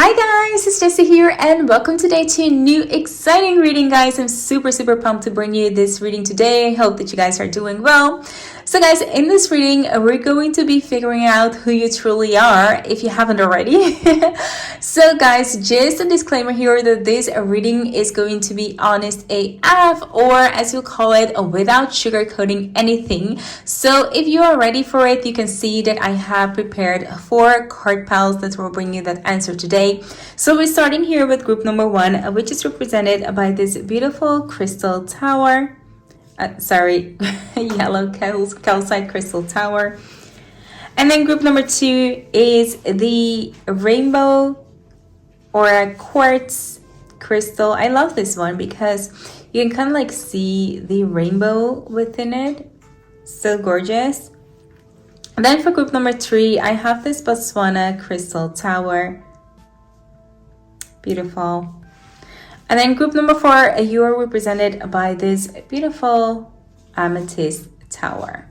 Hi guys, it's Jessy here and welcome today to a new exciting reading, guys. I'm super pumped to bring you this reading today. I hope that you guys are doing well. So guys, in this reading, we're going to be figuring out who you truly are if you haven't already. So guys, just a disclaimer here that this reading is going to be honest AF, or as you call it, without sugarcoating anything. So if you are ready for it, you can see that I have prepared 4 card piles that will bring you that answer today. So we're starting here with group number 1, which is represented by this beautiful crystal tower. Yellow calcite crystal tower. And then group number 2 is the rainbow or a quartz crystal. I love this one because you can kind of like see the rainbow within it. So gorgeous. And then for group number 3, I have this Botswana crystal tower. Beautiful. And then group number 4, you are represented by this beautiful amethyst tower.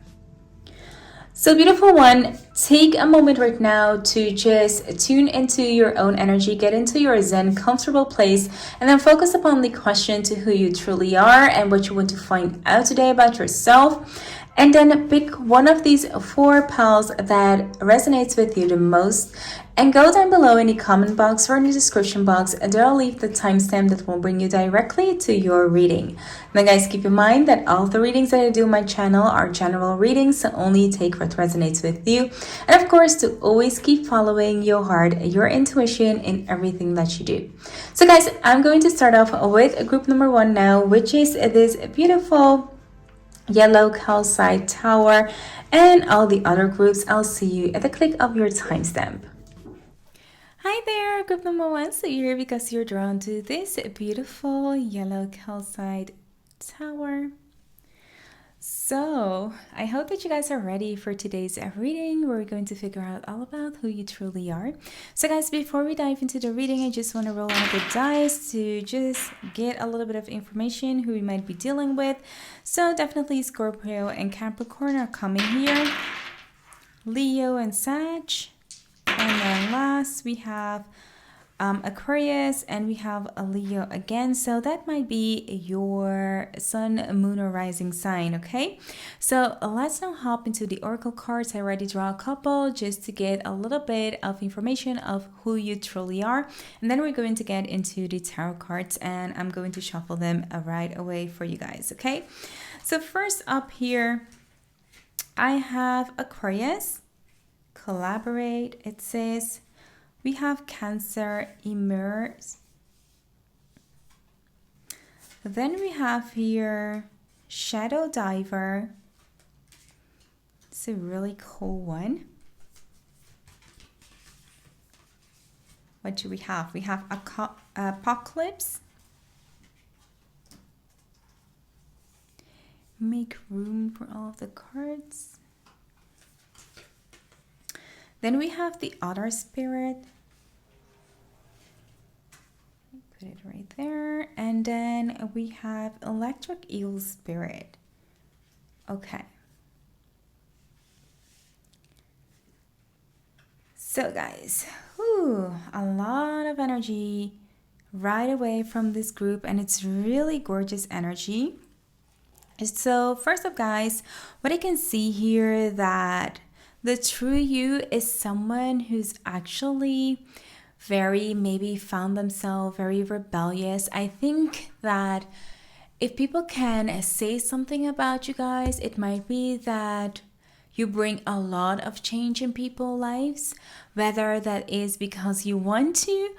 So beautiful one, take a moment right now to just tune into your own energy, get into your zen, comfortable place, and then focus upon the question to who you truly are and what you want to find out today about yourself. And then pick one of these 4 piles that resonates with you the most and go down below in the comment box or in the description box, and there I'll leave the timestamp that will bring you directly to your reading. Now guys, keep in mind that all the readings that I do on my channel are general readings, so only take what resonates with you. And of course, to always keep following your heart, your intuition in everything that you do. So guys, I'm going to start off with group number 1 now, which is this beautiful yellow calcite tower, and all the other groups I'll see you at the click of your timestamp. Hi there, group number 1. So you're here because you're drawn to this beautiful yellow calcite tower. So I hope that you guys are ready for today's reading. We're going to figure out all about who you truly are. So guys, before we dive into the reading, I just want to roll out the dice to just get a little bit of information who we might be dealing with. So definitely Scorpio and Capricorn are coming here. Leo and Sag. And then last we have Aquarius, and we have a Leo again. So that might be your sun, moon, or rising sign. Okay, so let's now hop into the oracle cards. I already draw a couple just to get a little bit of information of who you truly are, and then we're going to get into the tarot cards, and I'm going to shuffle them right away for you guys. Okay, so first up here I have Aquarius. Collaborate, it says. We have Cancer, immerse. Then we have here Shadow Diver. It's a really cool one. What do we have? We have Apocalypse. Make room for all of the cards. Then we have the Otter Spirit. Put it right there. And then we have Electric Eel Spirit. Okay. So guys, a lot of energy right away from this group, and it's really gorgeous energy. So first up guys, what I can see here that the true you is someone who's actually maybe found themselves very rebellious. I think that if people can say something about you guys, it might be that you bring a lot of change in people's lives, whether that is because you want to,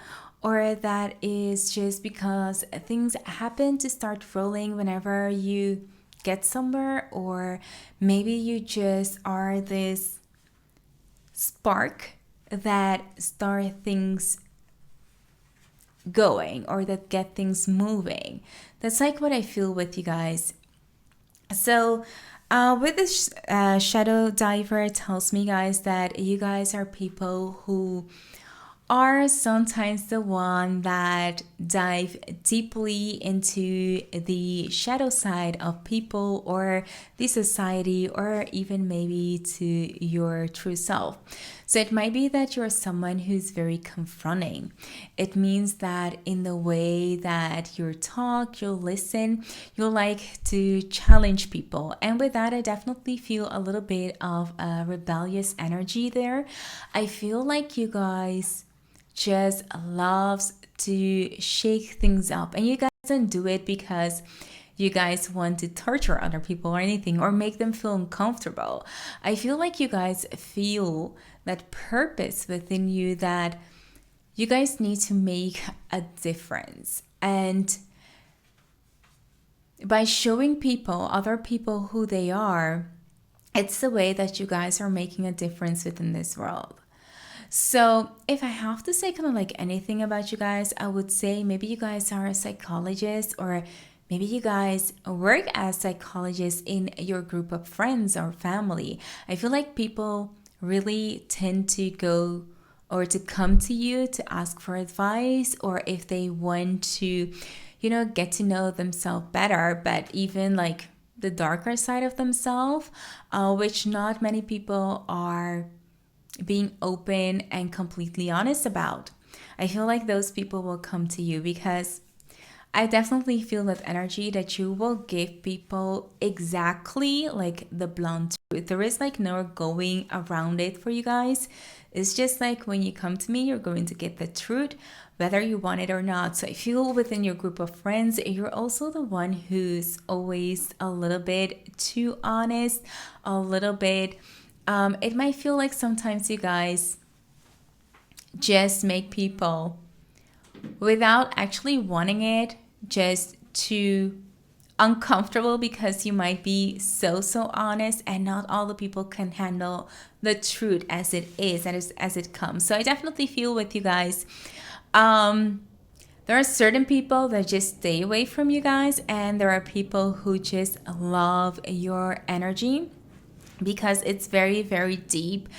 or that is just because things happen to start rolling whenever you get somewhere, or maybe you just are this spark that start things going or that get things moving. That's like what I feel with you guys. So with this Shadow Diver, it tells me guys that you guys are people who are sometimes the one that dive deeply into the shadow side of people or the society, or even maybe to your true self. So it might be that you're someone who's very confronting. It means that in the way that you talk, you listen, you like to challenge people. And with that, I definitely feel a little bit of a rebellious energy there. I feel like you guys just loves to shake things up, and you guys don't do it because you guys want to torture other people or anything or make them feel uncomfortable. I feel like you guys feel that purpose within you that you guys need to make a difference. And by showing people, other people, who they are, it's the way that you guys are making a difference within this world. So, if I have to say kind of like anything about you guys, I would say maybe you guys are a psychologist, or maybe you guys work as psychologists in your group of friends or family. I feel like people really tend to go or to come to you to ask for advice, or if they want to, get to know themselves better, but even like the darker side of themselves, which not many people are being open and completely honest about. I feel like those people will come to you because I definitely feel that energy that you will give people exactly like the blunt truth. There is like no going around it for you guys. It's just like when you come to me, you're going to get the truth, whether you want it or not. So I feel within your group of friends, you're also the one who's always a little bit too honest, a little bit. It might feel like sometimes you guys just make people, without actually wanting it, just too uncomfortable, because you might be so honest, and not all the people can handle the truth as it is and as it comes. So I definitely feel with you guys. There are certain people that just stay away from you guys, and there are people who just love your energy because it's very, very deep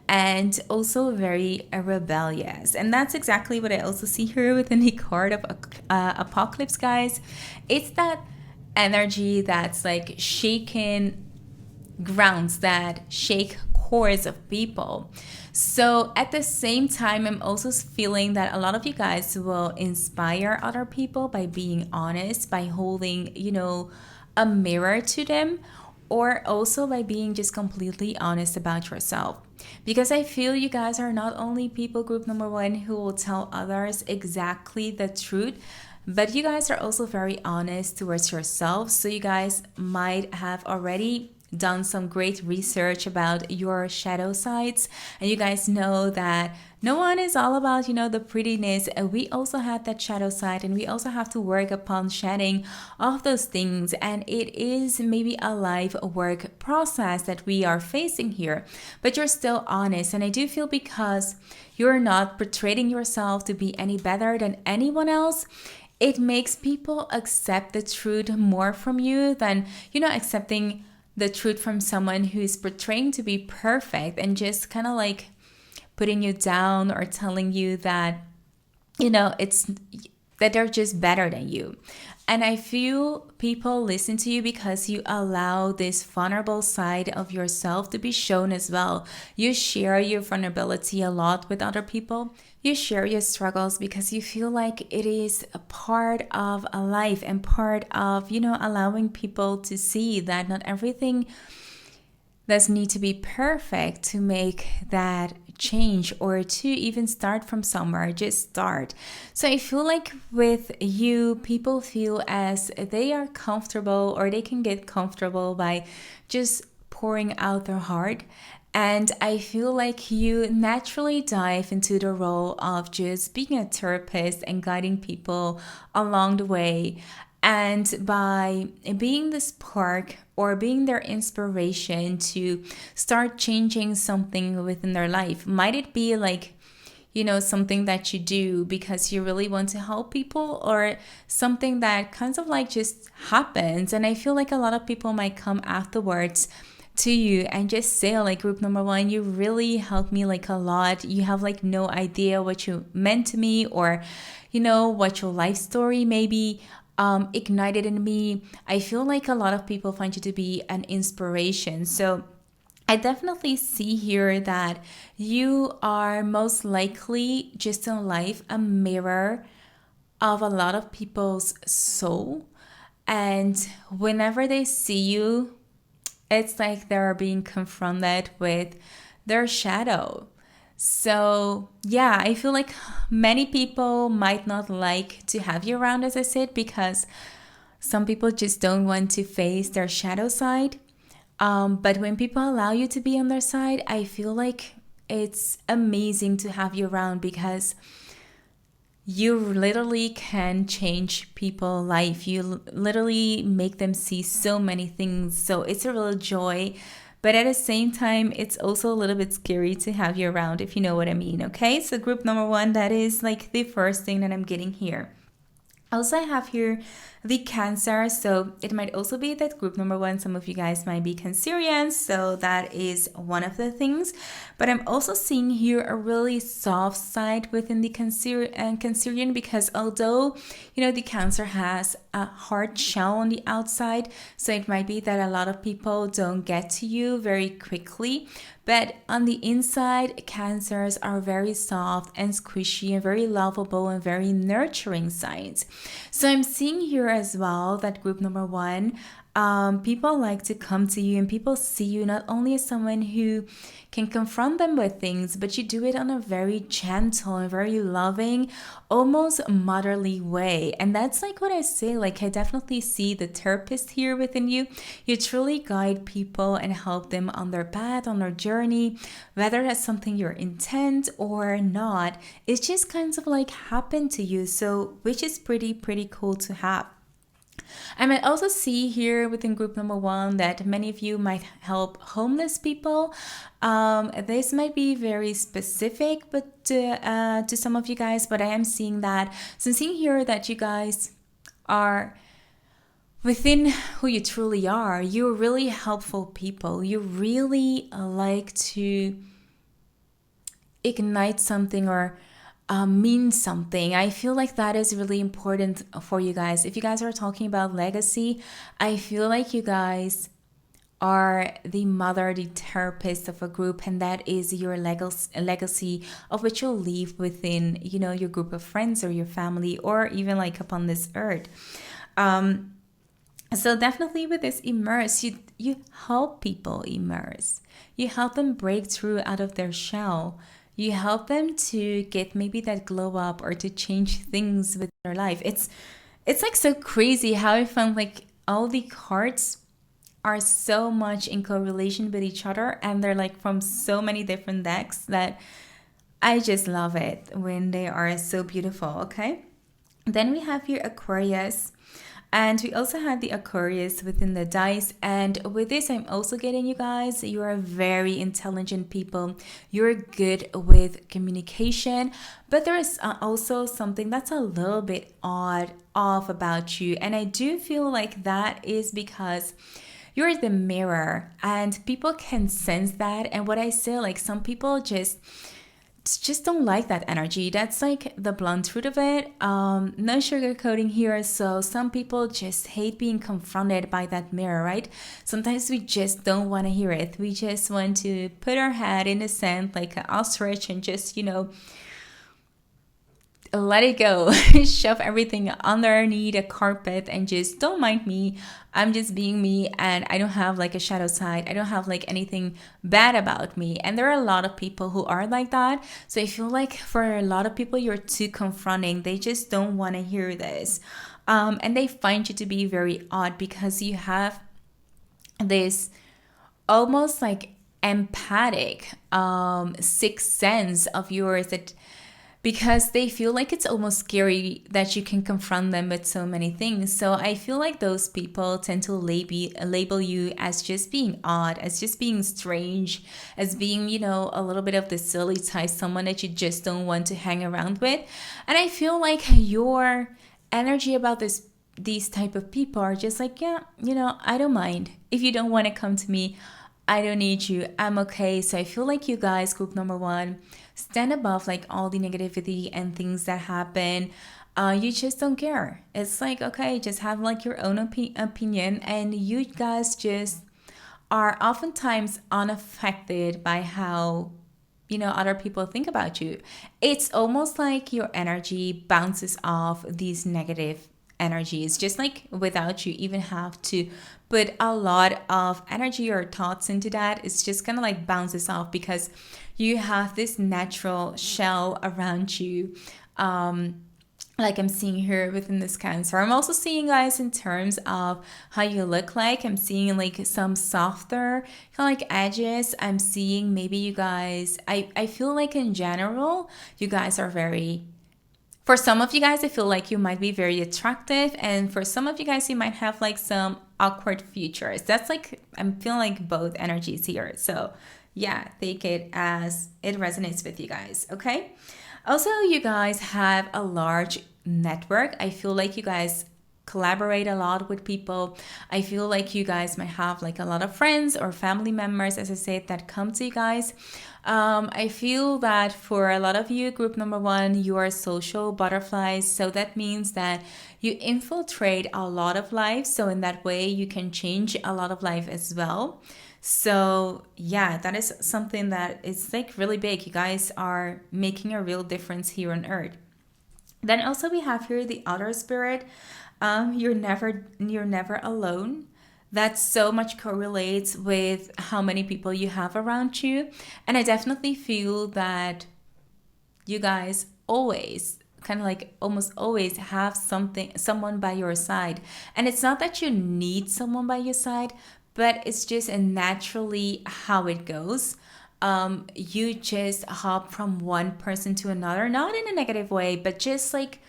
and also very rebellious. And that's exactly what I also see here within the card of Apocalypse, guys. It's that energy that's like shaking grounds, that shake cores of people. So at the same time, I'm also feeling that a lot of you guys will inspire other people by being honest, by holding, a mirror to them, or also by being just completely honest about yourself. Because I feel you guys are not only people group number one who will tell others exactly the truth, but you guys are also very honest towards yourself. So you guys might have already done some great research about your shadow sides, and you guys know that no one is all about, the prettiness. We also have that shadow side, and we also have to work upon shedding all of those things. And it is maybe a life work process that we are facing here, but you're still honest. And I do feel because you're not portraying yourself to be any better than anyone else, it makes people accept the truth more from you than, accepting the truth from someone who is portraying to be perfect and just kind of like putting you down or telling you that, it's that they're just better than you. And I feel people listen to you because you allow this vulnerable side of yourself to be shown as well. You share your vulnerability a lot with other people. You share your struggles because you feel like it is a part of a life and part of, allowing people to see that not everything does need to be perfect to make that change, or to even start from somewhere. Just start. So I feel like with you, people feel as they are comfortable, or they can get comfortable by just pouring out their heart. And I feel like you naturally dive into the role of just being a therapist and guiding people along the way. And by being the spark or being their inspiration to start changing something within their life, might it be like, something that you do because you really want to help people, or something that kind of like just happens. And I feel like a lot of people might come afterwards to you and just say, like, group number one, you really helped me like a lot. You have like no idea what you meant to me, or what your life story maybe ignited in me. I feel like a lot of people find you to be an inspiration. So I definitely see here that you are most likely just in life a mirror of a lot of people's soul. And whenever they see you, it's like they're being confronted with their shadow. So, yeah, I feel like many people might not like to have you around, as I said, because some people just don't want to face their shadow side. But when people allow you to be on their side, I feel like it's amazing to have you around because you literally can change people's life. You literally make them see so many things. So it's a real joy. But at the same time, it's also a little bit scary to have you around, if you know what I mean. Okay, so group number one, that is like the first thing that I'm getting here. Also, I have here the Cancer, so it might also be that group number one. Some of you guys might be Cancerians, so that is one of the things. But I'm also seeing here a really soft side within the Cancerian because although the Cancer has a hard shell on the outside, so it might be that a lot of people don't get to you very quickly. But on the inside, Cancers are very soft and squishy and very lovable and very nurturing signs. So I'm seeing here as well that group number one, people like to come to you and people see you not only as someone who can confront them with things, but you do it on a very gentle and very loving, almost motherly way. And that's like what I say, like I definitely see the therapist here within you. You truly guide people and help them on their path, on their journey, whether that's something you're intent or not. It's just kind of like happened to you. So which is pretty cool to have. I might also see here within group number one that many of you might help homeless people. This might be very specific, but to some of you guys, but I am seeing that. So I'm seeing here that you guys are within who you truly are. You're really helpful people. You really like to ignite something or mean something. I feel like that is really important for you guys. If you guys are talking about legacy, I feel like you guys are the mother, the therapist of a group, and that is your legacy of what you'll leave within, your group of friends or your family, or even like upon this earth. So definitely with this immerse, you help people immerse. You help them break through out of their shell. You help them to get maybe that glow up or to change things with their life. It's like so crazy how I found like all the cards are so much in correlation with each other and they're like from so many different decks that I just love it when they are so beautiful, okay? Then we have here Aquarius. And we also had the Aquarius within the dice. And with this, I'm also getting you guys, you are very intelligent people. You're good with communication. But there is also something that's a little bit off about you. And I do feel like that is because you're the mirror and people can sense that. And what I say, like some people just don't like that energy. That's like the blunt truth of it. No sugarcoating here. So some people just hate being confronted by that mirror, right? Sometimes we just don't want to hear it. We just want to put our head in the sand like an ostrich and just, let it go. Shove everything underneath a carpet and just don't mind me. I'm just being me and I don't have like a shadow side. I don't have like anything bad about me. And there are a lot of people who are like that. So I feel like for a lot of people, you're too confronting. They just don't want to hear this. And they find you to be very odd because you have this almost like empathic sixth sense of yours that because they feel like it's almost scary that you can confront them with so many things. So I feel like those people tend to label you as just being odd, as just being strange, as being, a little bit of the silly type, someone that you just don't want to hang around with. And I feel like your energy about these type of people are just like, yeah, I don't mind. If you don't want to come to me, I don't need you. I'm okay. So I feel like you guys, group number one, stand above like all the negativity and things that happen. You just don't care. It's like, okay, just have like your own opinion and you guys just are oftentimes unaffected by how other people think about you. It's almost like your energy bounces off these negative energies, just like without you even have to put a lot of energy or thoughts into that. It's just kind of like bounces off because you have this natural shell around you. Like I'm seeing here within this Cancer. I'm also seeing, guys, in terms of how you look like. I'm seeing like some softer kind of like edges. I'm seeing maybe you guys, I feel like in general, you guys are very, for some of you guys, I feel like you might be very attractive. And for some of you guys, you might have like some awkward features. That's like, I'm feeling like both energies here. So yeah, take it as it resonates with you guys, okay? Also, you guys have a large network. I feel like you guys collaborate a lot with people. I feel like you guys might have like a lot of friends or family members, as I said, that come to you guys. I feel that for a lot of you, group number one, you are social butterflies. So that means that you infiltrate a lot of lives. So in that way, you can change a lot of life as well. So yeah, that is something that is like really big. You guys are making a real difference here on earth. Then also we have here the outer spirit. You're never alone. That so much correlates with how many people you have around you. And I definitely feel that you guys always kind of like almost always have someone by your side. And it's not that you need someone by your side, but it's just naturally how it goes. You just hop from one person to another, not in a negative way, but just like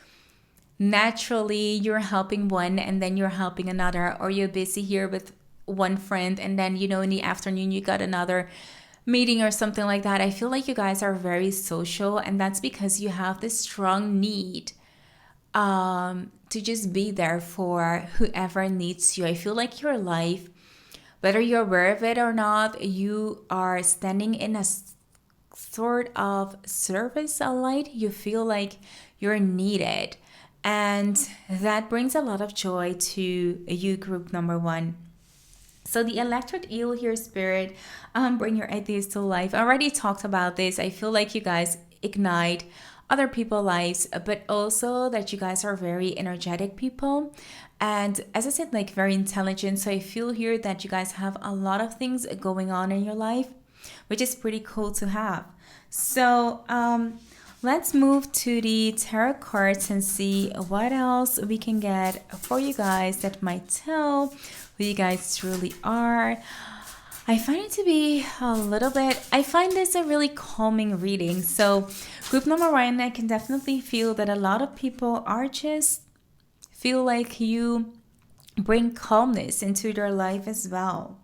naturally you're helping one and then you're helping another, or you're busy here with one friend and then in the afternoon you got another meeting or something like that. I feel like you guys are very social, and that's because you have this strong need to just be there for whoever needs you. I feel like your life, whether you're aware of it or not, you are standing in a sort of service, a light. You feel like you're needed. And that brings a lot of joy to you, group number one. So the electric eel here, spirit, bring your ideas to life. I already talked about this. I feel like you guys ignite other people's lives, but also that you guys are very energetic people. And as I said, like very intelligent. So I feel here that you guys have a lot of things going on in your life, which is pretty cool to have. So let's move to the tarot cards and see what else we can get for you guys that might tell who you guys truly are. I find it to be I find this a really calming reading. So group number one, I can definitely feel that a lot of people are just feel like you bring calmness into their life as well.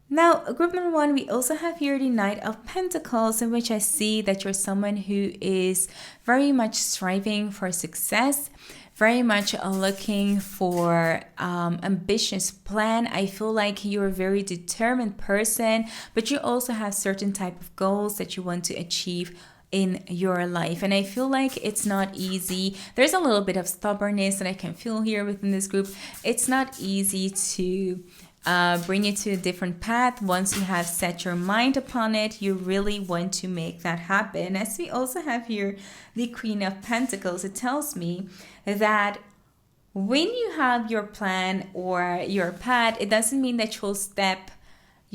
Now, group number one, we also have here the Knight of Pentacles, in which I see that you're someone who is very much striving for success, very much looking for ambitious plan. I feel like you're a very determined person, but you also have certain type of goals that you want to achieve in your life. And I feel like it's not easy. There's a little bit of stubbornness that I can feel here within this group. It's not easy to bring you to a different path. Once you have set your mind upon it, you really want to make that happen. As we also have here the Queen of Pentacles, it tells me that when you have your plan or your path, it doesn't mean that you'll step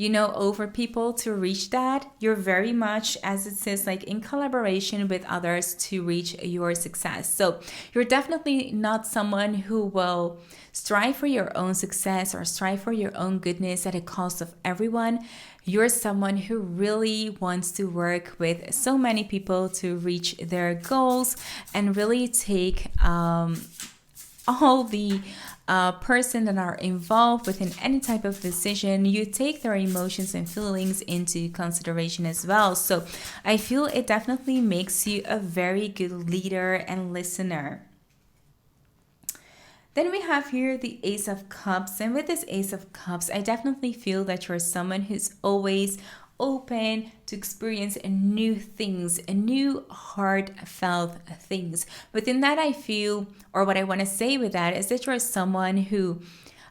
over people to reach that. You're very much, as it says, like in collaboration with others to reach your success. So you're definitely not someone who will strive for your own success or strive for your own goodness at the cost of everyone. You're someone who really wants to work with so many people to reach their goals and really take all the person that are involved within any type of decision. You take their emotions and feelings into consideration as well. So I feel it definitely makes you a very good leader and listener. Then we have here the Ace of Cups. And with this Ace of Cups, I definitely feel that you're someone who's always open to experience new things, new heartfelt things. Within that, I feel, or what I want to say with that is that you're someone who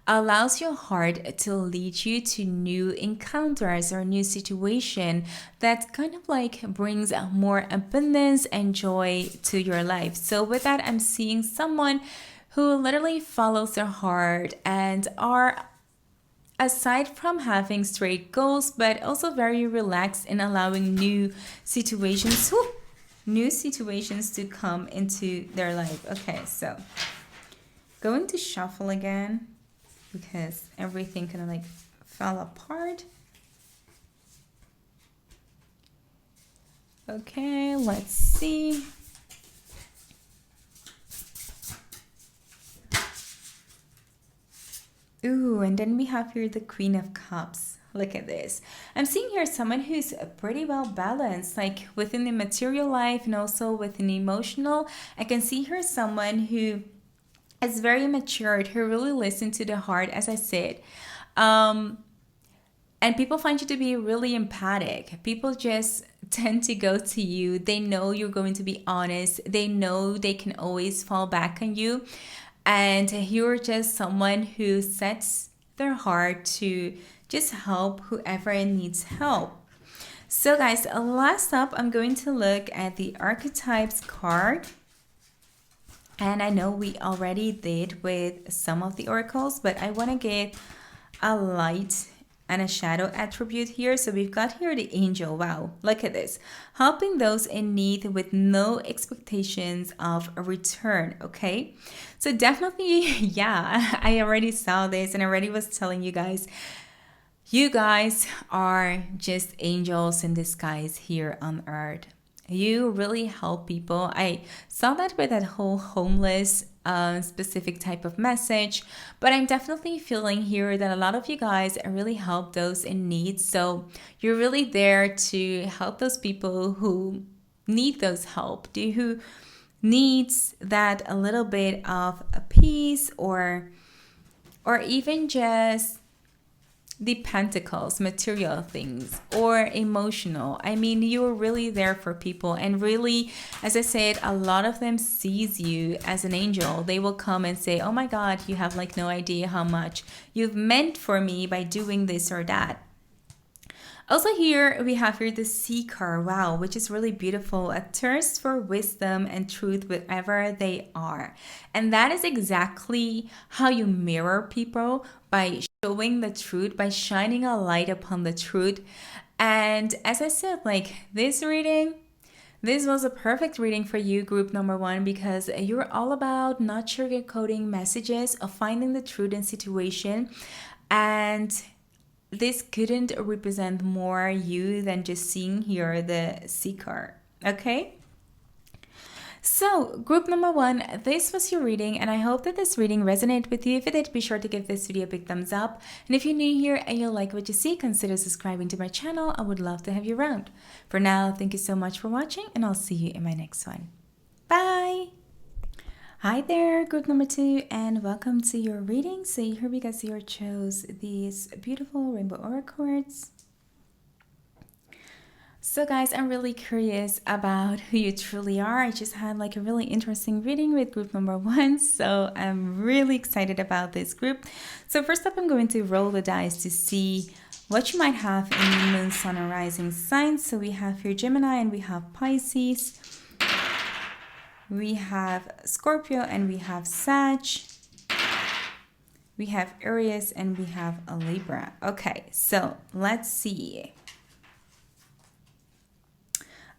allows your heart to lead you to new encounters or new situation that kind of like brings more abundance and joy to your life. So with that, I'm seeing someone who literally follows their heart and are, aside from having straight goals, but also very relaxed in allowing new situations to come into their life. Okay, so going to shuffle again because everything kind of like fell apart. Okay, let's see. Ooh, and then we have here the Queen of Cups. Look at this. I'm seeing here someone who's pretty well balanced, like within the material life and also within the emotional. I can see here someone who is very matured, who really listens to the heart, as I said. And people find you to be really empathic. People just tend to go to you. They know you're going to be honest. They know they can always fall back on you. And you're just someone who sets their heart to just help whoever needs help. So guys, last up, I'm going to look at the archetypes card. And I know we already did with some of the oracles, but I want to give a light and a shadow attribute here. So we've got here the angel. Wow, look at this. Helping those in need with no expectations of a return, okay? So definitely, yeah, I already saw this and already was telling you guys are just angels in disguise here on earth. You really help people. I saw that with that whole homeless specific type of message, but I'm definitely feeling here that a lot of you guys really help those in need. So you're really there to help those people who need those help, who needs that a little bit of a peace or even just the pentacles, material things, or emotional. I mean, you're really there for people. And really, as I said, a lot of them sees you as an angel. They will come and say, oh my God, you have like no idea how much you've meant for me by doing this or that. Also here, we have here the seeker, wow, which is really beautiful. A thirst for wisdom and truth wherever they are. And that is exactly how you mirror people, by showing the truth, by shining a light upon the truth. And as I said, like this reading, this was a perfect reading for you, group number 1, because you're all about not sugarcoating messages, of finding the truth in situation. And this couldn't represent more you than just seeing here the seeker. Okay? So, group number 1, this was your reading, and I hope that this reading resonated with you. If it did, be sure to give this video a big thumbs up. And if you're new here and you like what you see, consider subscribing to my channel. I would love to have you around. For now, thank you so much for watching, and I'll see you in my next one. Bye! Hi there, group number 2, and welcome to your reading. So here we guys here chose these beautiful rainbow oracle cards. So guys, I'm really curious about who you truly are. I just had like a really interesting reading with group number 1, so I'm really excited about this group. So first up, I'm going to roll the dice to see what you might have in the moon, sun, and rising signs. So we have here Gemini and we have Pisces. We have Scorpio and we have Sag. We have Aries and we have a Libra. Okay, so let's see.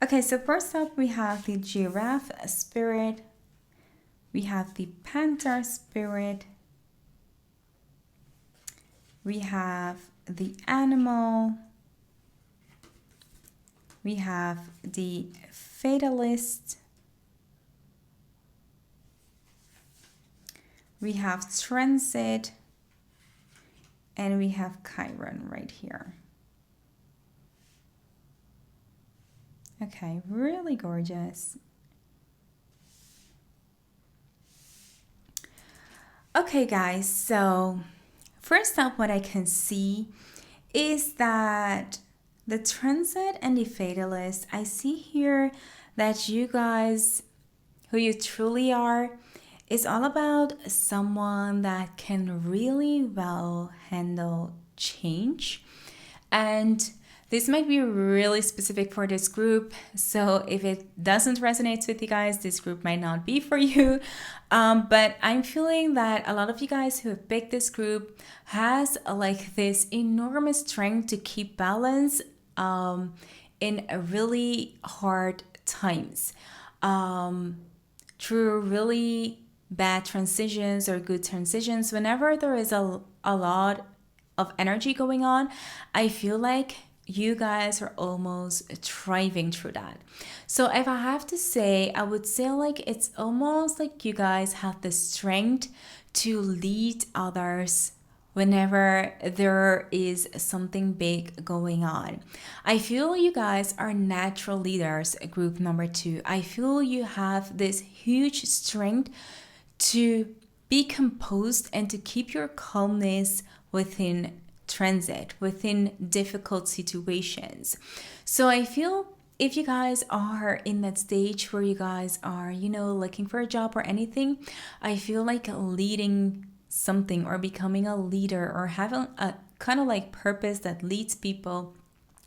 Okay, so first up we have the Giraffe spirit. We have the Panther spirit. We have the Animal. We have the Fatalist. We have Transit, and we have Chiron right here. Okay, really gorgeous. Okay, guys, so first up, what I can see is that the Transit and the Fatalist, I see here that you guys, who you truly are, is all about someone that can really well handle change. And this might be really specific for this group. So if it doesn't resonate with you guys, this group might not be for you. But I'm feeling that a lot of you guys who have picked this group has like this enormous strength to keep balance in a really hard times. Through really bad transitions or good transitions, whenever there is a lot of energy going on, I feel like you guys are almost thriving through that. So if I have to say, I would say like it's almost like you guys have the strength to lead others whenever there is something big going on. I feel you guys are natural leaders, group number 2. I feel you have this huge strength to be composed and to keep your calmness within transit, within difficult situations. So I feel if you guys are in that stage where you guys are, looking for a job or anything, I feel like leading something or becoming a leader or having a kind of like purpose that leads people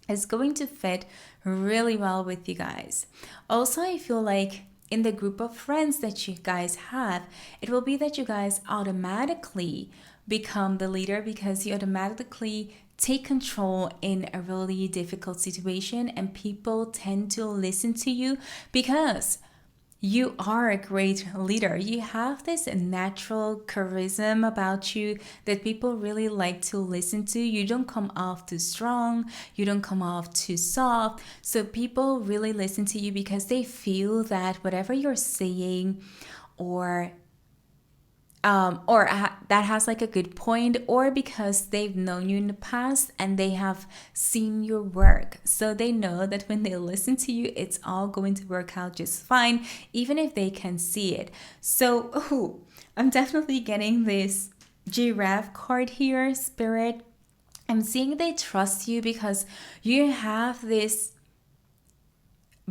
is going to fit really well with you guys. Also, I feel like in the group of friends that you guys have, it will be that you guys automatically become the leader because you automatically take control in a really difficult situation, and people tend to listen to you because you are a great leader. You have this natural charisma about you that people really like to listen to. You don't come off too strong. You don't come off too soft. So people really listen to you because they feel that whatever you're saying or that has like a good point, or because they've known you in the past and they have seen your work. So they know that when they listen to you, it's all going to work out just fine, even if they can see it. So, I'm definitely getting this giraffe card here, Spirit. I'm seeing they trust you because you have this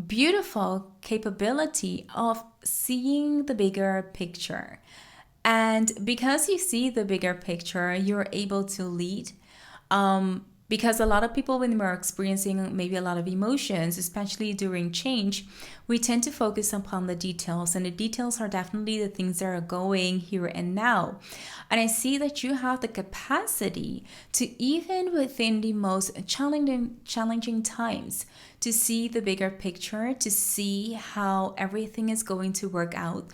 beautiful capability of seeing the bigger picture. And because you see the bigger picture, you're able to lead. Because a lot of people, when we're experiencing maybe a lot of emotions, especially during change, we tend to focus upon the details. And the details are definitely the things that are going here and now. And I see that you have the capacity to, even within the most challenging times, to see the bigger picture, to see how everything is going to work out.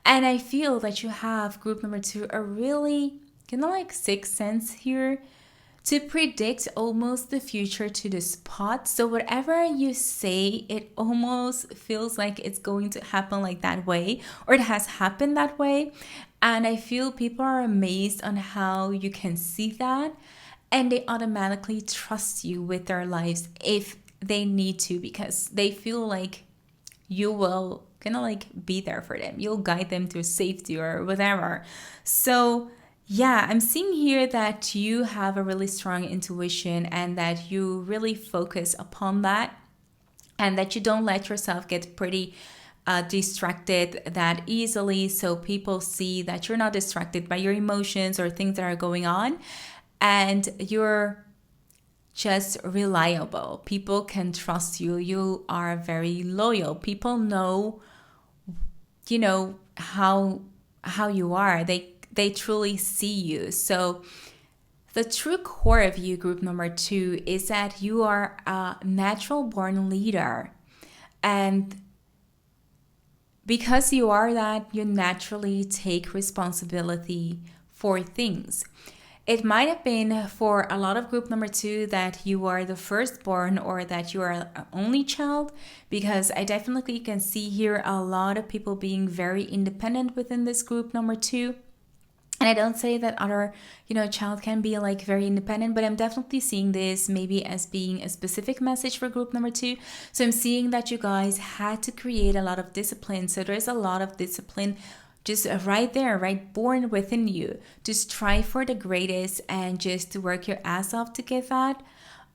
And I feel that you have, group number 2, a really kind of like sixth sense here to predict almost the future to the spot. So whatever you say, it almost feels like it's going to happen like that way, or it has happened that way. And I feel people are amazed on how you can see that, and they automatically trust you with their lives if they need to, because they feel like you will kind of like be there for them. You'll guide them to safety or whatever. So yeah, I'm seeing here that you have a really strong intuition and that you really focus upon that, and that you don't let yourself get pretty distracted that easily. So people see that you're not distracted by your emotions or things that are going on, and you're just reliable. People can trust you. You are very loyal. People know, how you are. They truly see you. So the true core of you, group number 2, is that you are a natural born leader. And because you are that, you naturally take responsibility for things. It might have been for a lot of group number 2 that you are the firstborn or that you are an only child, because I definitely can see here a lot of people being very independent within this group number 2. And I don't say that other, child can be like very independent, but I'm definitely seeing this maybe as being a specific message for group number 2. So I'm seeing that you guys had to create a lot of discipline. So there's a lot of discipline just right there, right, born within you, to strive for the greatest and just to work your ass off to get that.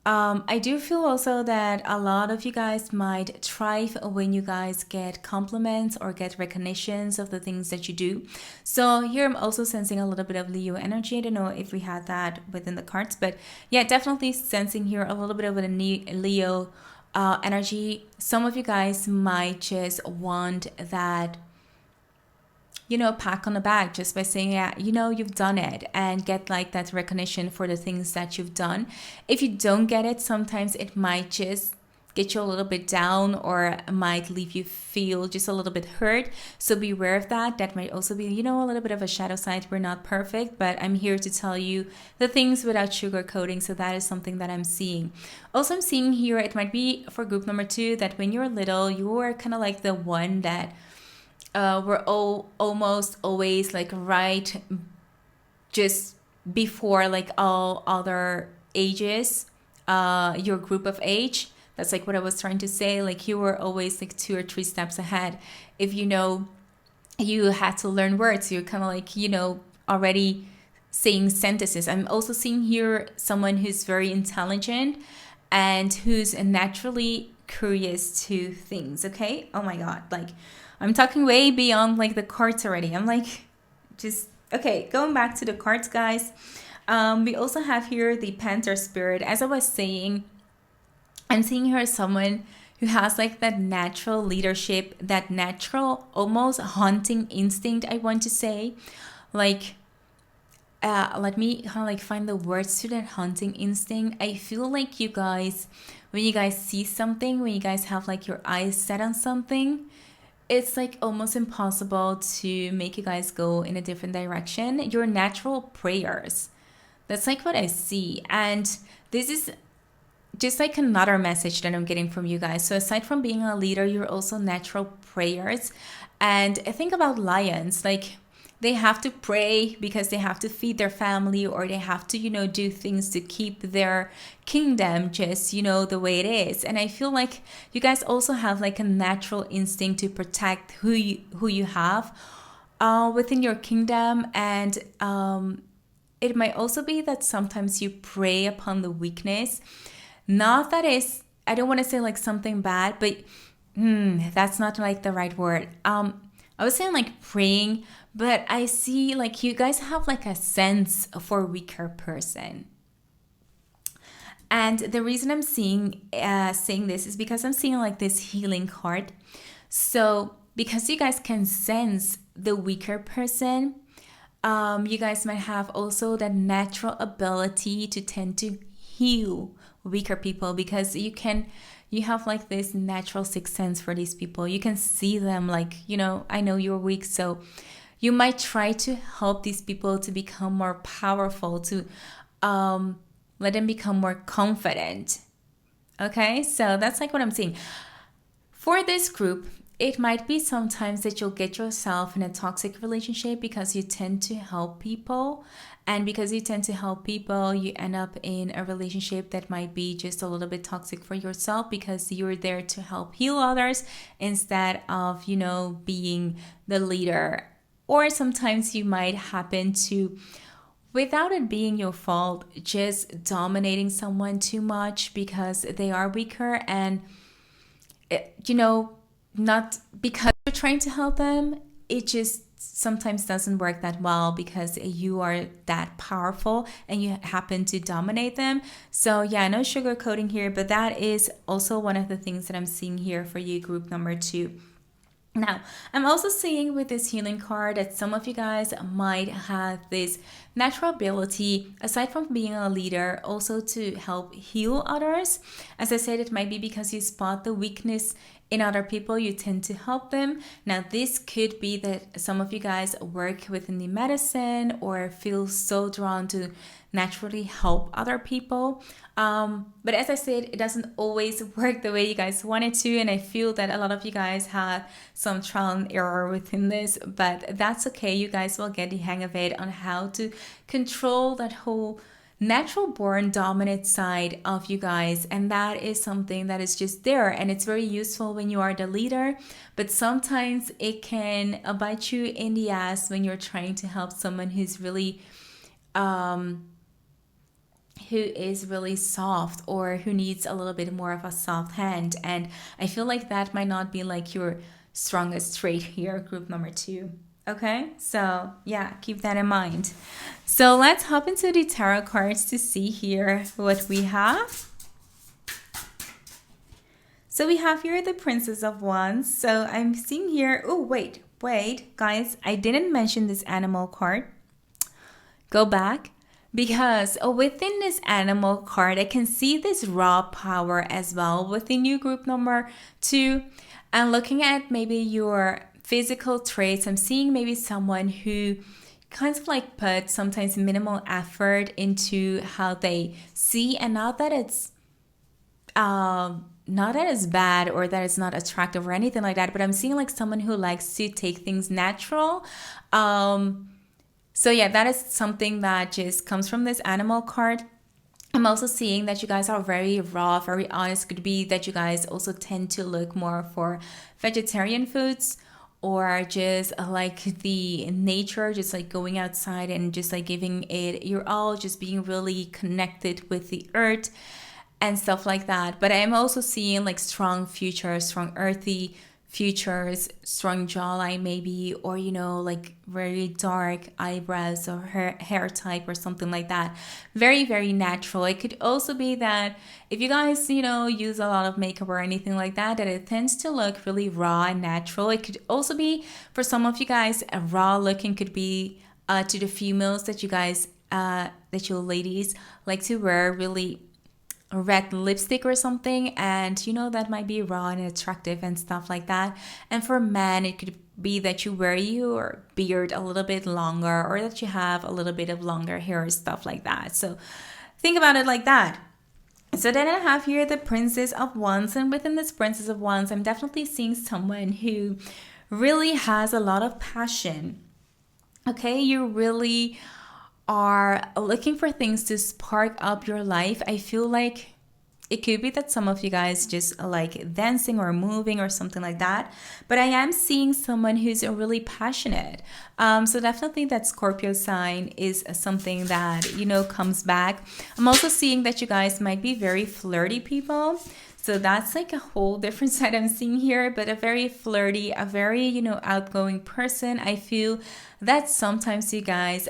I do feel also that a lot of you guys might thrive when you guys get compliments or get recognitions of the things that you do. So here I'm also sensing a little bit of Leo energy. I don't know if we had that within the cards, but yeah, definitely sensing here a little bit of a Leo energy. Some of you guys might just want that, pat on the back just by saying, yeah, you've done it, and get like that recognition for the things that you've done. If you don't get it, sometimes it might just get you a little bit down, or might leave you feel just a little bit hurt. So be aware of that. That might also be, a little bit of a shadow side. We're not perfect, but I'm here to tell you the things without sugarcoating. So that is something that I'm seeing. Also, I'm seeing here, it might be for group number 2, that when you're little, you were kind of like the one that we're all almost always like right just before like all other ages, your group of age. That's like what I was trying to say. Like you were always like 2 or 3 steps ahead. If you had to learn words, you're kind of like already saying sentences. I'm also seeing here someone who's very intelligent and who's naturally curious to things. Okay, oh my god, like I'm talking way beyond like the cards already. I'm like, just okay, going back to the cards, guys. We also have here the Panther spirit. As I was saying, I'm seeing here as someone who has like that natural leadership, that natural almost hunting instinct, I want to say. Like, let me kind of like find the words to that hunting instinct. I feel like you guys, when you guys see something, when you guys have like your eyes set on something, it's like almost impossible to make you guys go in a different direction. Your natural prayers. That's like what I see. And this is just like another message that I'm getting from you guys. So aside from being a leader, you're also natural prayers. And I think about lions, like they have to pray because they have to feed their family, or they have to, do things to keep their kingdom just, the way it is. And I feel like you guys also have like a natural instinct to protect who you have within your kingdom. And it might also be that sometimes you prey upon the weakness. Not that is, I don't want to say like something bad, but that's not like the right word. I was saying like praying, but I see like you guys have like a sense for a weaker person. And the reason I'm saying this is because I'm seeing like this healing card. So because you guys can sense the weaker person, you guys might have also that natural ability to tend to heal weaker people, because you have like this natural sixth sense for these people. You can see them like, I know you're weak, so you might try to help these people to become more powerful, to let them become more confident. Okay, so that's like what I'm seeing. For this group, it might be sometimes that you'll get yourself in a toxic relationship because you tend to help people. And because you tend to help people, you end up in a relationship that might be just a little bit toxic for yourself, because you're there to help heal others instead of, being the leader. Or sometimes you might happen to, without it being your fault, just dominating someone too much because they are weaker, and not because you're trying to help them. It just sometimes doesn't work that well because you are that powerful and you happen to dominate them. So yeah, no sugarcoating here, but that is also one of the things that I'm seeing here for you, group number 2. Now, I'm also seeing with this healing card that some of you guys might have this natural ability, aside from being a leader, also to help heal others. As I said, it might be because you spot the weakness in other people, you tend to help them. Now, this could be that some of you guys work within the medicine or feel so drawn to naturally help other people. But as I said, it doesn't always work the way you guys want it to. And I feel that a lot of you guys have some trial and error within this, but that's okay. You guys will get the hang of it on how to control that whole natural born dominant side of you guys. And that is something that is just there, and it's very useful when you are the leader, but sometimes it can bite you in the ass when you're trying to help someone who's really who is really soft or who needs a little bit more of a soft hand. And I feel like that might not be like your strongest trait here, group number 2. Okay, so yeah, keep that in mind. So let's hop into the tarot cards to see here what we have. So we have here the Princess of Wands. So I'm seeing here, oh, wait, guys, I didn't mention this animal card. Go back. Because within this animal card, I can see this raw power as well within you, group number 2. And looking at maybe your physical traits, I'm seeing maybe someone who kind of like put sometimes minimal effort into how they see, and not that it's bad or that it's not attractive or anything like that, but I'm seeing like someone who likes to take things natural. So yeah, that is something that just comes from this animal card. I'm also seeing that you guys are very raw, very honest. Could be that you guys also tend to look more for vegetarian foods, or just like the nature, just like going outside and just like giving it your all, just being really connected with the earth and stuff like that. But I'm also seeing like strong futures, strong earthy futures, strong jawline maybe, or like very dark eyebrows or hair type or something like that. Very, very natural. It could also be that if you guys use a lot of makeup or anything like that, that it tends to look really raw and natural. It could also be for some of you guys, a raw looking could be to the females that you guys that you ladies like to wear really red lipstick or something, and that might be raw and attractive and stuff like that. And for men, it could be that you wear your beard a little bit longer, or that you have a little bit of longer hair, stuff like that. So think about it like that. So then I have here the Princess of Wands, and within this Princess of Wands, I'm definitely seeing someone who really has a lot of passion. Okay, you really are looking for things to spark up your life. I feel like it could be that some of you guys just like dancing or moving or something like that. But I am seeing someone who's really passionate. So definitely that Scorpio sign is something that, comes back. I'm also seeing that you guys might be very flirty people. So that's like a whole different side I'm seeing here, but a very flirty, a very, outgoing person. I feel that sometimes you guys,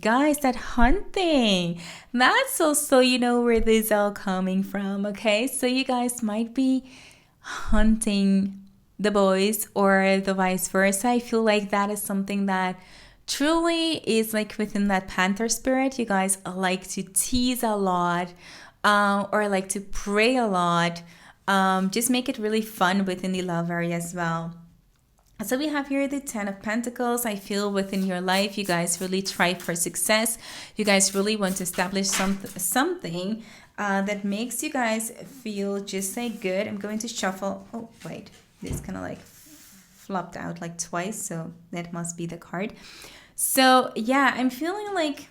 guys, that hunting, that's also, where this is all coming from, okay? So you guys might be hunting the boys or the vice versa. I feel like that is something that truly is like within that panther spirit. You guys like to tease a lot. Or like to pray a lot. Just make it really fun within the love area as well. So we have here the 10 of Pentacles. I feel within your life, you guys really try for success. You guys really want to establish something that makes you guys feel just like good. I'm going to shuffle. Oh, wait. This kind of like flopped out like twice. So that must be the card. So yeah, I'm feeling like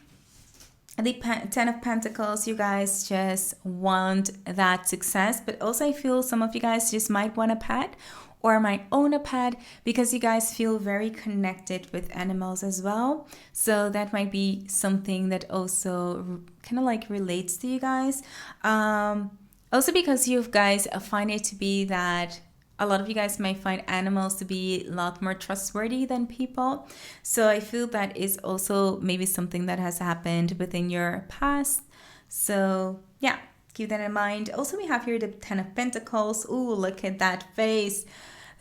the 10 of Pentacles, you guys just want that success, but also I feel some of you guys just might want a pet or might own a pet because you guys feel very connected with animals as well. So that might be something that also kind of like relates to you guys. Also because you guys find it to be that a lot of you guys might find animals to be a lot more trustworthy than people. So I feel that is also maybe something that has happened within your past. So yeah, keep that in mind. Also, we have here the 10 of Pentacles. Ooh, look at that face.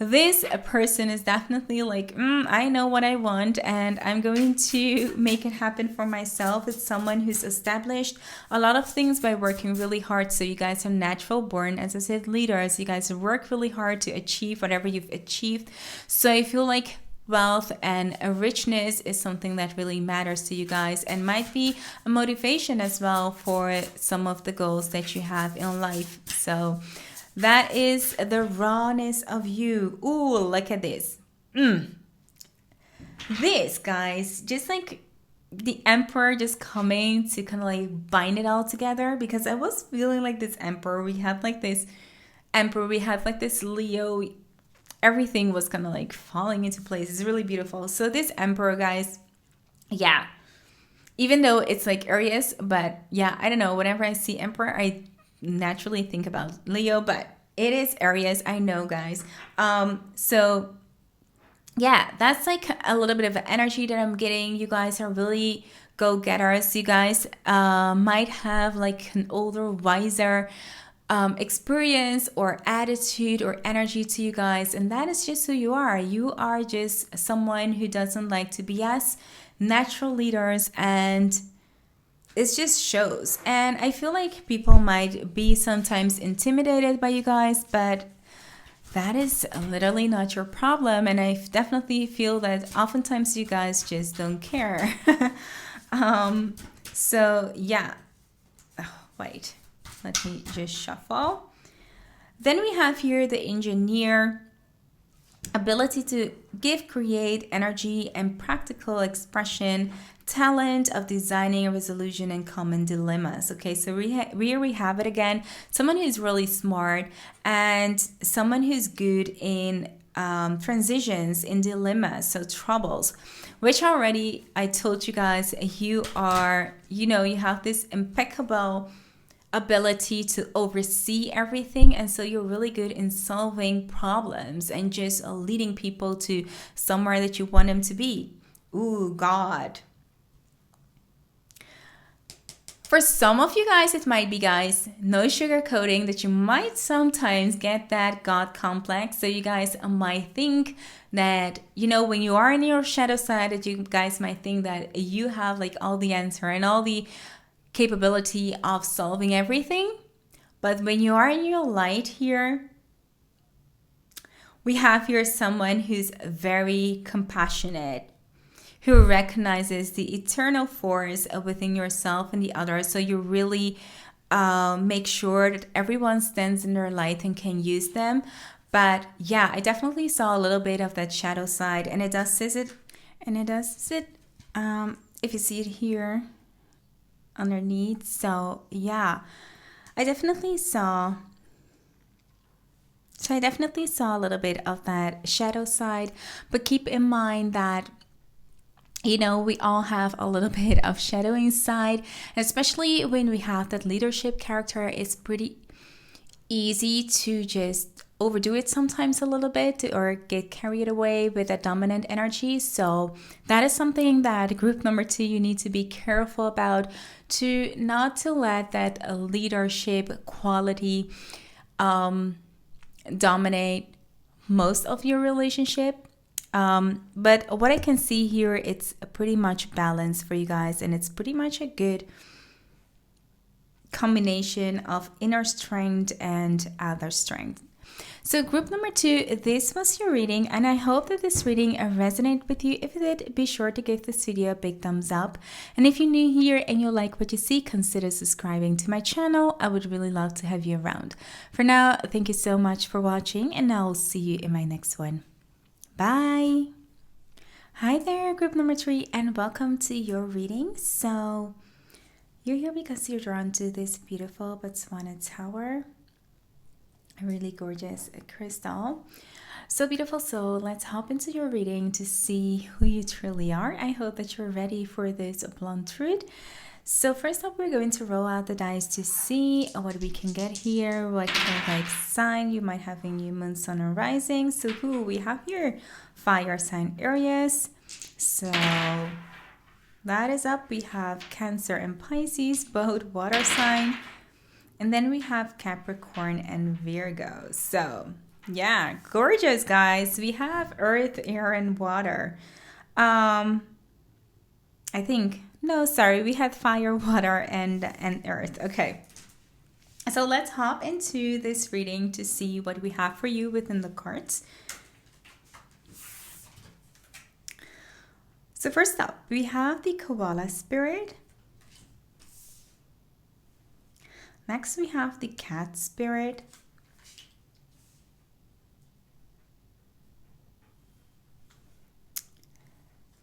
This person is definitely like, I know what I want and I'm going to make it happen for myself. It's someone who's established a lot of things by working really hard. So you guys are natural born, as I said, leaders. You guys work really hard to achieve whatever you've achieved. So I feel like wealth and richness is something that really matters to you guys and might be a motivation as well for some of the goals that you have in life. So that is the rawness of you. Ooh, look at this. This, guys, just like the Emperor just coming to kind of like bind it all together, because I was feeling like this Emperor. We had like this Emperor, we had like this Leo. Everything was kind of like falling into place. It's really beautiful. So this Emperor, guys, yeah. even though it's like Aries, but yeah, I don't know. Whenever I see Emperor, I naturally think about Leo, but it is Aries. I know, guys. So yeah, that's like a little bit of energy that I'm getting. You guys are really go-getters. You guys might have like an older, wiser experience or attitude or energy to you guys, and that is just who you are. You are just someone who doesn't like to BS, natural leaders, and it just shows. And I feel like people might be sometimes intimidated by you guys, but that is literally not your problem. And I definitely feel that oftentimes you guys just don't care. So yeah. Oh, wait, let me just shuffle. Then we have here the engineer, ability to give, create, energy, and practical expression, talent of designing a resolution and common dilemmas. Okay, so here we have it again. Someone who's really smart and someone who's good in transitions, in dilemmas, so troubles, which already I told you guys, you are, you have this impeccable ability to oversee everything, and so you're really good in solving problems and just leading people to somewhere that you want them to be. Ooh, God. For some of you guys, it might be, guys, no sugarcoating, that you might sometimes get that God complex. So you guys might think that, when you are in your shadow side, that you guys might think that you have like all the answer and all the capability of solving everything. But when you are in your light here, we have here someone who's very compassionate, who recognizes the eternal force within yourself and the others. So you really make sure that everyone stands in their light and can use them. But yeah, I definitely saw a little bit of that shadow side, and it does sit, if you see it here underneath. So yeah, I definitely saw a little bit of that shadow side. But keep in mind that we all have a little bit of shadow inside, and especially when we have that leadership character, it's pretty easy to just overdo it sometimes a little bit, or get carried away with that dominant energy. So that is something that group number 2, you need to be careful about, to not to let that leadership quality dominate most of your relationship. But what I can see here, it's pretty much balanced for you guys, and it's pretty much a good combination of inner strength and outer strength. So group number 2, this was your reading, and I hope that this reading resonated with you. If it did, be sure to give this video a big thumbs up. And if you're new here and you like what you see, consider subscribing to my channel. I would really love to have you around. For now, thank you so much for watching, and I'll see you in my next one. Bye! Hi there, group number 3, and welcome to your reading. So you're here because you're drawn to this beautiful Botswana tower. A really gorgeous crystal. So beautiful. So let's hop into your reading to see who you truly are. I hope that you're ready for this blunt truth. So first up, we're going to roll out the dice to see what we can get here. What kind of like sign you might have in new moon, sun, or rising. So who we have here? Fire sign Aries. So that is up. We have Cancer and Pisces, both water sign. And then we have Capricorn and Virgo. So yeah, gorgeous, guys. We have earth, air, and water. I think, no, sorry, we had fire, water, and earth. Okay. So let's hop into this reading to see what we have for you within the cards. So first up, we have the Koala Spirit. Next, we have the Cat Spirit.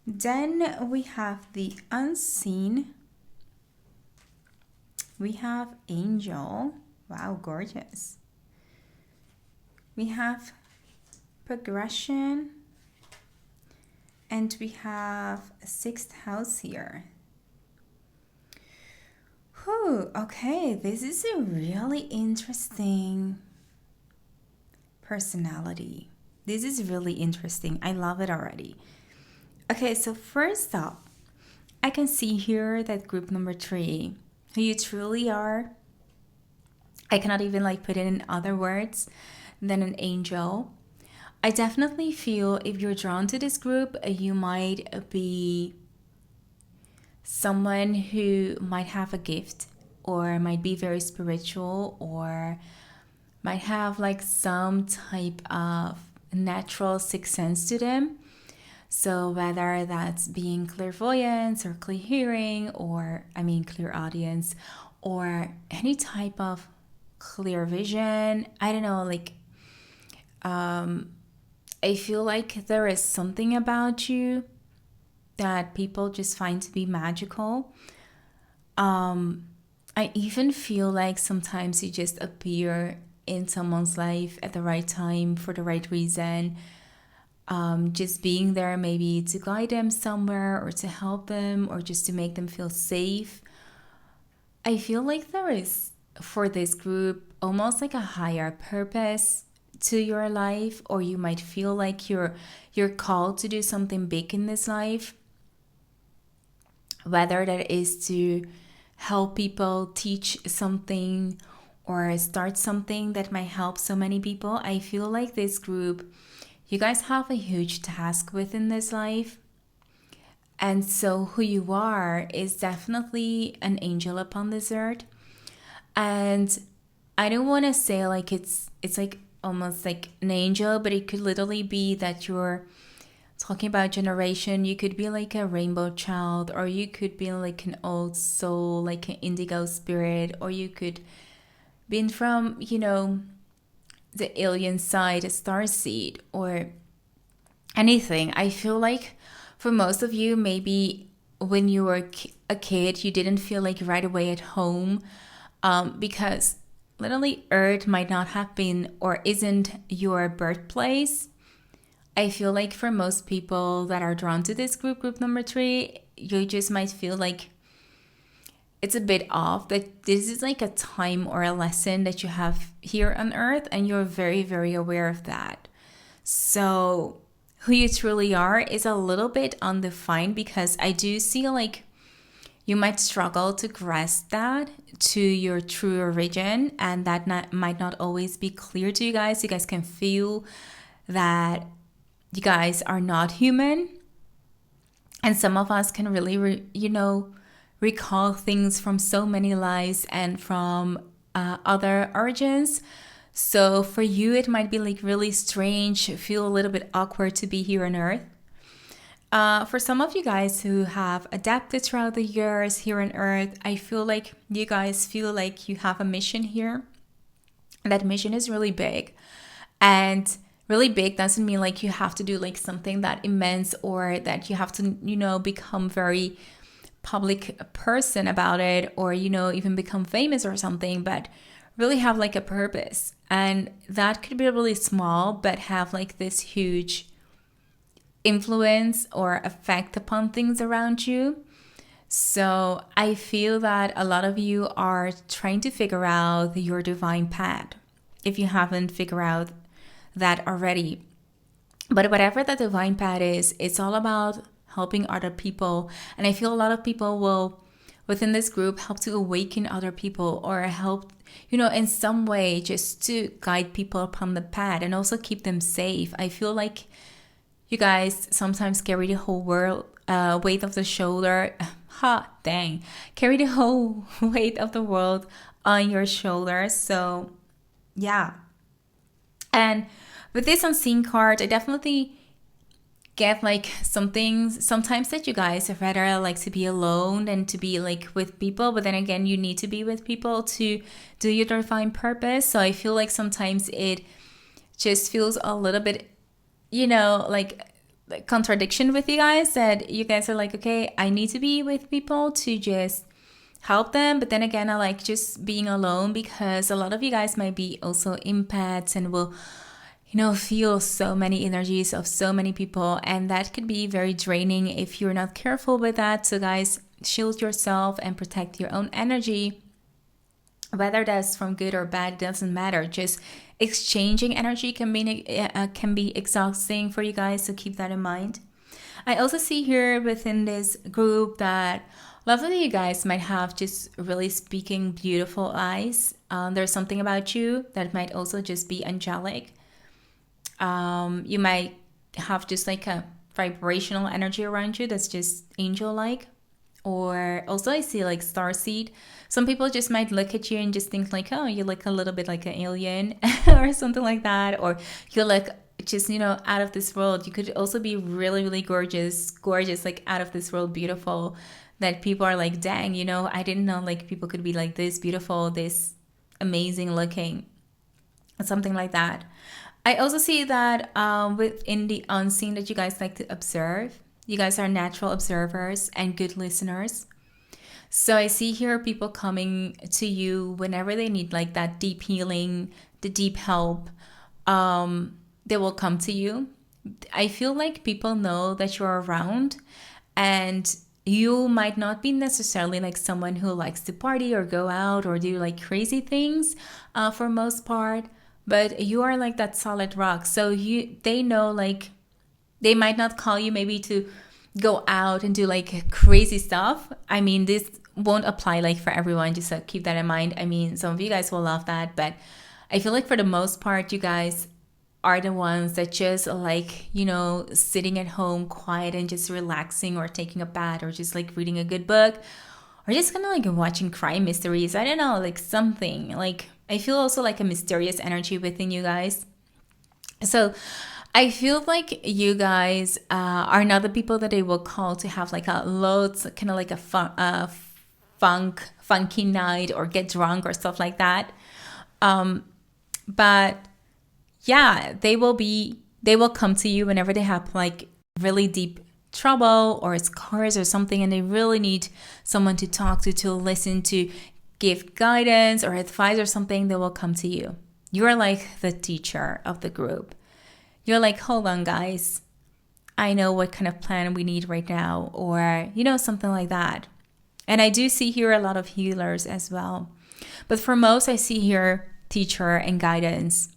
Then we have the Unseen. We have Angel. Wow, gorgeous. We have Progression. And we have a 6th house here. Whew, okay, this is a really interesting personality. This is really interesting. I love it already. Okay, so first up, I can see here that group number 3, who you truly are. I cannot even like put it in other words than an angel. I definitely feel if you're drawn to this group, you might be someone who might have a gift or might be very spiritual or might have like some type of natural sixth sense to them. So whether that's being clairvoyance or clear hearing or clear audience or any type of clear vision, I don't know, like I feel like there is something about you that people just find to be magical. I even feel like sometimes you just appear in someone's life at the right time for the right reason. Just being there maybe to guide them somewhere or to help them or just to make them feel safe. I feel like there is for this group almost like a higher purpose to your life, or you might feel like you're called to do something big in this life, whether that is to help people, teach something, or start something that might help so many people. I feel like this group, you guys have a huge task within this life. And so who you are is definitely an angel upon this earth. And I don't want to say like it's like almost like an angel, but it could literally be that you're talking about generation. You could be like a rainbow child, or you could be like an old soul, like an indigo spirit, or you could be from, the alien side, a star seed, or anything. I feel like for most of you, maybe when you were a kid, you didn't feel like right away at home, because literally Earth might not have been or isn't your birthplace. I feel like for most people that are drawn to this group number 3, you just might feel like it's a bit off, that this is like a time or a lesson that you have here on Earth, and you're very, very aware of that. So who you truly are is a little bit undefined, because I do see like you might struggle to grasp that to your true origin, and that might not always be clear to you guys. You guys can feel that you guys are not human, and some of us can really recall things from so many lives and from other origins. So for you it might be like really strange, feel a little bit awkward to be here on Earth. For some of you guys who have adapted throughout the years here on Earth, I feel like you guys feel like you have a mission here. That mission is really big, and really big doesn't mean like you have to do like something that immense, or that you have to become very public person about it, or even become famous or something, but really have like a purpose. And that could be really small but have like this huge influence or effect upon things around you. So I feel that a lot of you are trying to figure out your divine path, if you haven't figured out that already. But whatever that divine path is, it's all about helping other people. And I feel a lot of people will, within this group, help to awaken other people, or help, in some way just to guide people upon the path and also keep them safe. I feel like you guys sometimes carry the whole world weight of the shoulder. Carry the whole weight of the world on your shoulders. So yeah. And with this unseen card, I definitely get like something sometimes that you guys have rather like to be alone than to be like with people. But then again, you need to be with people to do your divine purpose. So I feel like sometimes it just feels a little bit like contradiction with you guys, that you guys are like, okay, I need to be with people to just help them, but then again I like just being alone, because a lot of you guys might be also empaths and will feel so many energies of so many people, and that could be very draining if you're not careful with that. So guys, shield yourself and protect your own energy. Whether that's from good or bad, it doesn't matter. Just exchanging energy can be exhausting for you guys, so keep that in mind. I also see here within this group that a lot of you guys might have just really speaking beautiful eyes. There's something about you that might also just be angelic. You might have just like a vibrational energy around you that's just angel-like. Or also I see like starseed. Some people just might look at you and just think like, oh, you look a little bit like an alien or something like that. Or you look just, out of this world. You could also be really, really gorgeous, like out of this world, beautiful, that people are like, dang, I didn't know like people could be like this beautiful, this amazing looking, something like that. I also see that within the unseen that you guys like to observe. You guys are natural observers and good listeners. So I see here people coming to you whenever they need like that deep healing, the deep help. They will come to you. I feel like people know that you're around, and you might not be necessarily like someone who likes to party or go out or do like crazy things for most part, but you are like that solid rock. So they know like they might not call you maybe to go out and do like crazy stuff. I mean, this won't apply like for everyone, just so keep that in mind. I mean, some of you guys will love that, but I feel like for the most part, you guys are the ones that just like, sitting at home quiet and just relaxing, or taking a bath, or just like reading a good book, or just kind of like watching crime mysteries. I don't know, like something. Like I feel also like a mysterious energy within you guys. So I feel like you guys are not the people that they will call to have like a loads, kind of like a funky night or get drunk or stuff like that. But yeah, they will come to you whenever they have like really deep trouble or scars or something, and they really need someone to talk to listen to, give guidance or advice or something. They will come to you. You're like the teacher of the group. You're like, hold on, guys. I know what kind of plan we need right now, or, something like that. And I do see here a lot of healers as well. But for most, I see here teacher and guidance.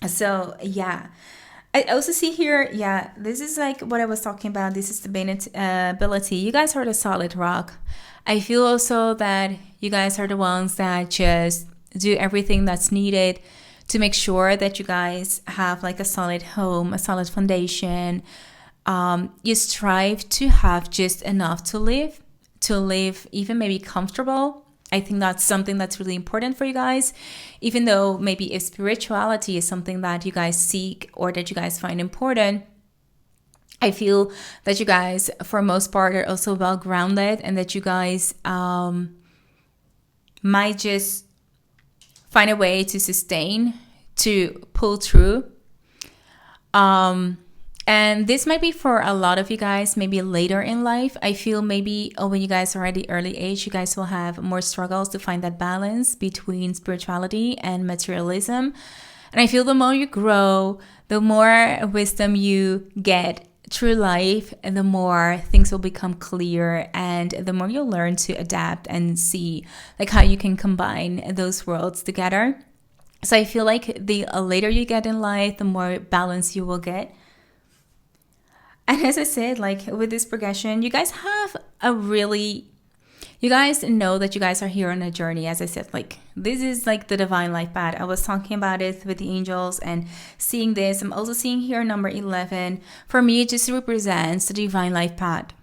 So, yeah. I also see here, this is like what I was talking about. This is the ability. You guys are the solid rock. I feel also that you guys are the ones that just do everything that's needed to make sure that you guys have like a solid home, a solid foundation. You strive to have just enough to live even maybe comfortable. I think that's something that's really important for you guys, even though maybe if spirituality is something that you guys seek or that you guys find important. I feel that you guys, for most part, are also well grounded, and that you guys might just find a way to sustain, to pull through. And this might be for a lot of you guys, maybe later in life. I feel maybe when you guys are at the early age, you guys will have more struggles to find that balance between spirituality and materialism. And I feel the more you grow, the more wisdom you get through life, and the more things will become clear, and the more you'll learn to adapt and see like how you can combine those worlds together. So I feel like the later you get in life, the more balance you will get. And as I said, like with this progression, you guys know that you guys are here on a journey. As I said, like this is like the divine life path. I was talking about it with the angels and seeing this. I'm also seeing here number 11. For me, it just represents the divine life path.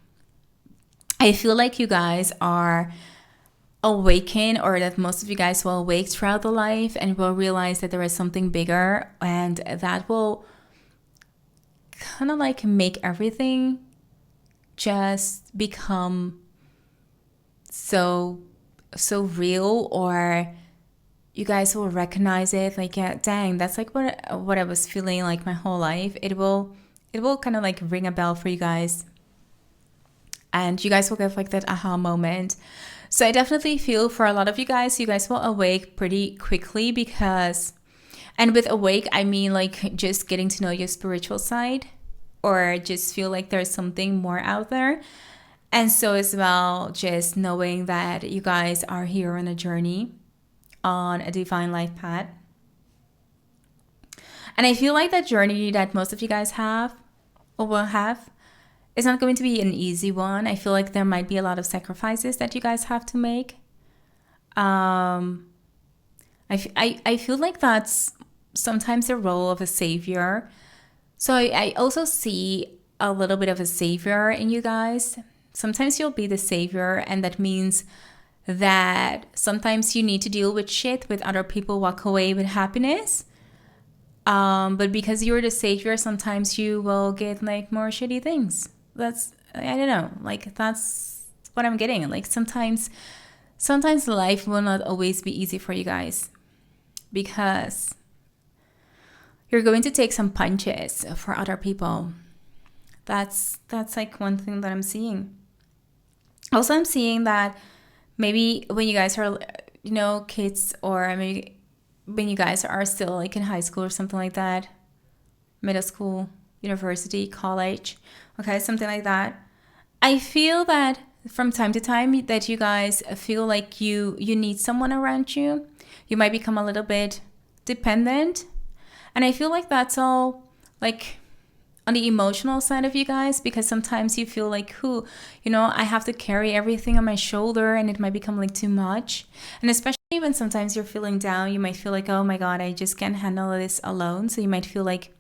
I feel like you guys are awakened, or that most of you guys will awake throughout the life and will realize that there is something bigger, and that will kind of like make everything just become so real, or you guys will recognize it like, yeah, dang, that's like what I was feeling like my whole life. It will kind of like ring a bell for you guys, and you guys will get like that aha moment. So I definitely feel for a lot of you guys will awake pretty quickly, because, and with awake, I mean like just getting to know your spiritual side, or just feel like there's something more out there. And so as well, just knowing that you guys are here on a journey, on a divine life path. And I feel like that journey that most of you guys have or will have is not going to be an easy one. I feel like there might be a lot of sacrifices that you guys have to make. I feel like that's sometimes the role of a savior. So I also see a little bit of a savior in you guys. Sometimes you'll be the savior, and that means that sometimes you need to deal with shit with other people, walk away with happiness. But because you're the savior, sometimes you will get like more shitty things. That's, I don't know, like that's what I'm getting. Like sometimes life will not always be easy for you guys, because you're going to take some punches for other people. That's like one thing that I'm seeing. Also, I'm seeing that maybe when you guys are, kids, or maybe when you guys are still like in high school or something like that, middle school, university, college, okay, something like that. I feel that from time to time that you guys feel like you need someone around you. You might become a little bit dependent. And I feel like that's all like on the emotional side of you guys, because sometimes you feel like, I have to carry everything on my shoulder, and it might become like too much. And especially when sometimes you're feeling down, you might feel like, oh my God, I just can't handle this alone. So you might feel like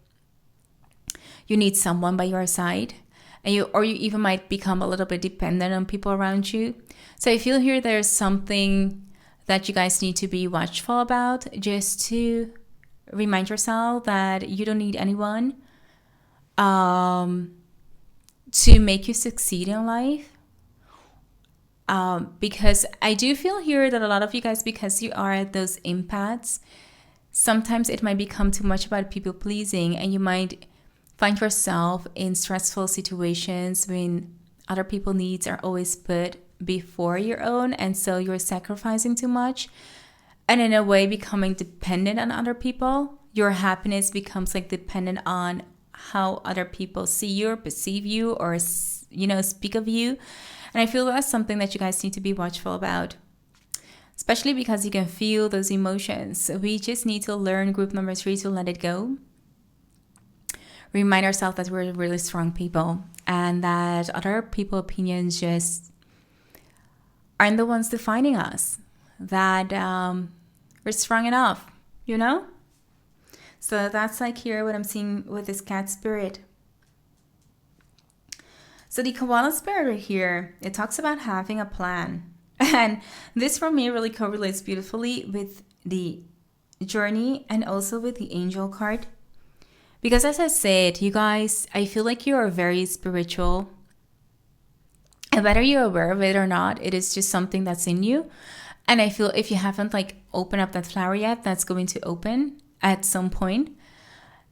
you need someone by your side, and you even might become a little bit dependent on people around you. So I feel here there's something that you guys need to be watchful about, just to remind yourself that you don't need anyone to make you succeed in life. Because I do feel here that a lot of you guys, because you are at those empaths, sometimes it might become too much about people pleasing, and you might find yourself in stressful situations when other people's needs are always put before your own, and so you're sacrificing too much, and in a way becoming dependent on other people. Your happiness becomes like dependent on how other people see you or perceive you, or speak of you. And I feel that's something that you guys need to be watchful about, especially because you can feel those emotions. So we just need to learn, group number 3, to let it go. Remind ourselves that we're really strong people, and that other people's opinions just aren't the ones defining us, that we're strong enough, So that's like here what I'm seeing with this cat spirit. So the koala spirit right here, it talks about having a plan. And this for me really correlates beautifully with the journey and also with the angel card. Because as I said, you guys, I feel like you are very spiritual. And whether you're aware of it or not, it is just something that's in you. And I feel if you haven't like opened up that flower yet, that's going to open at some point.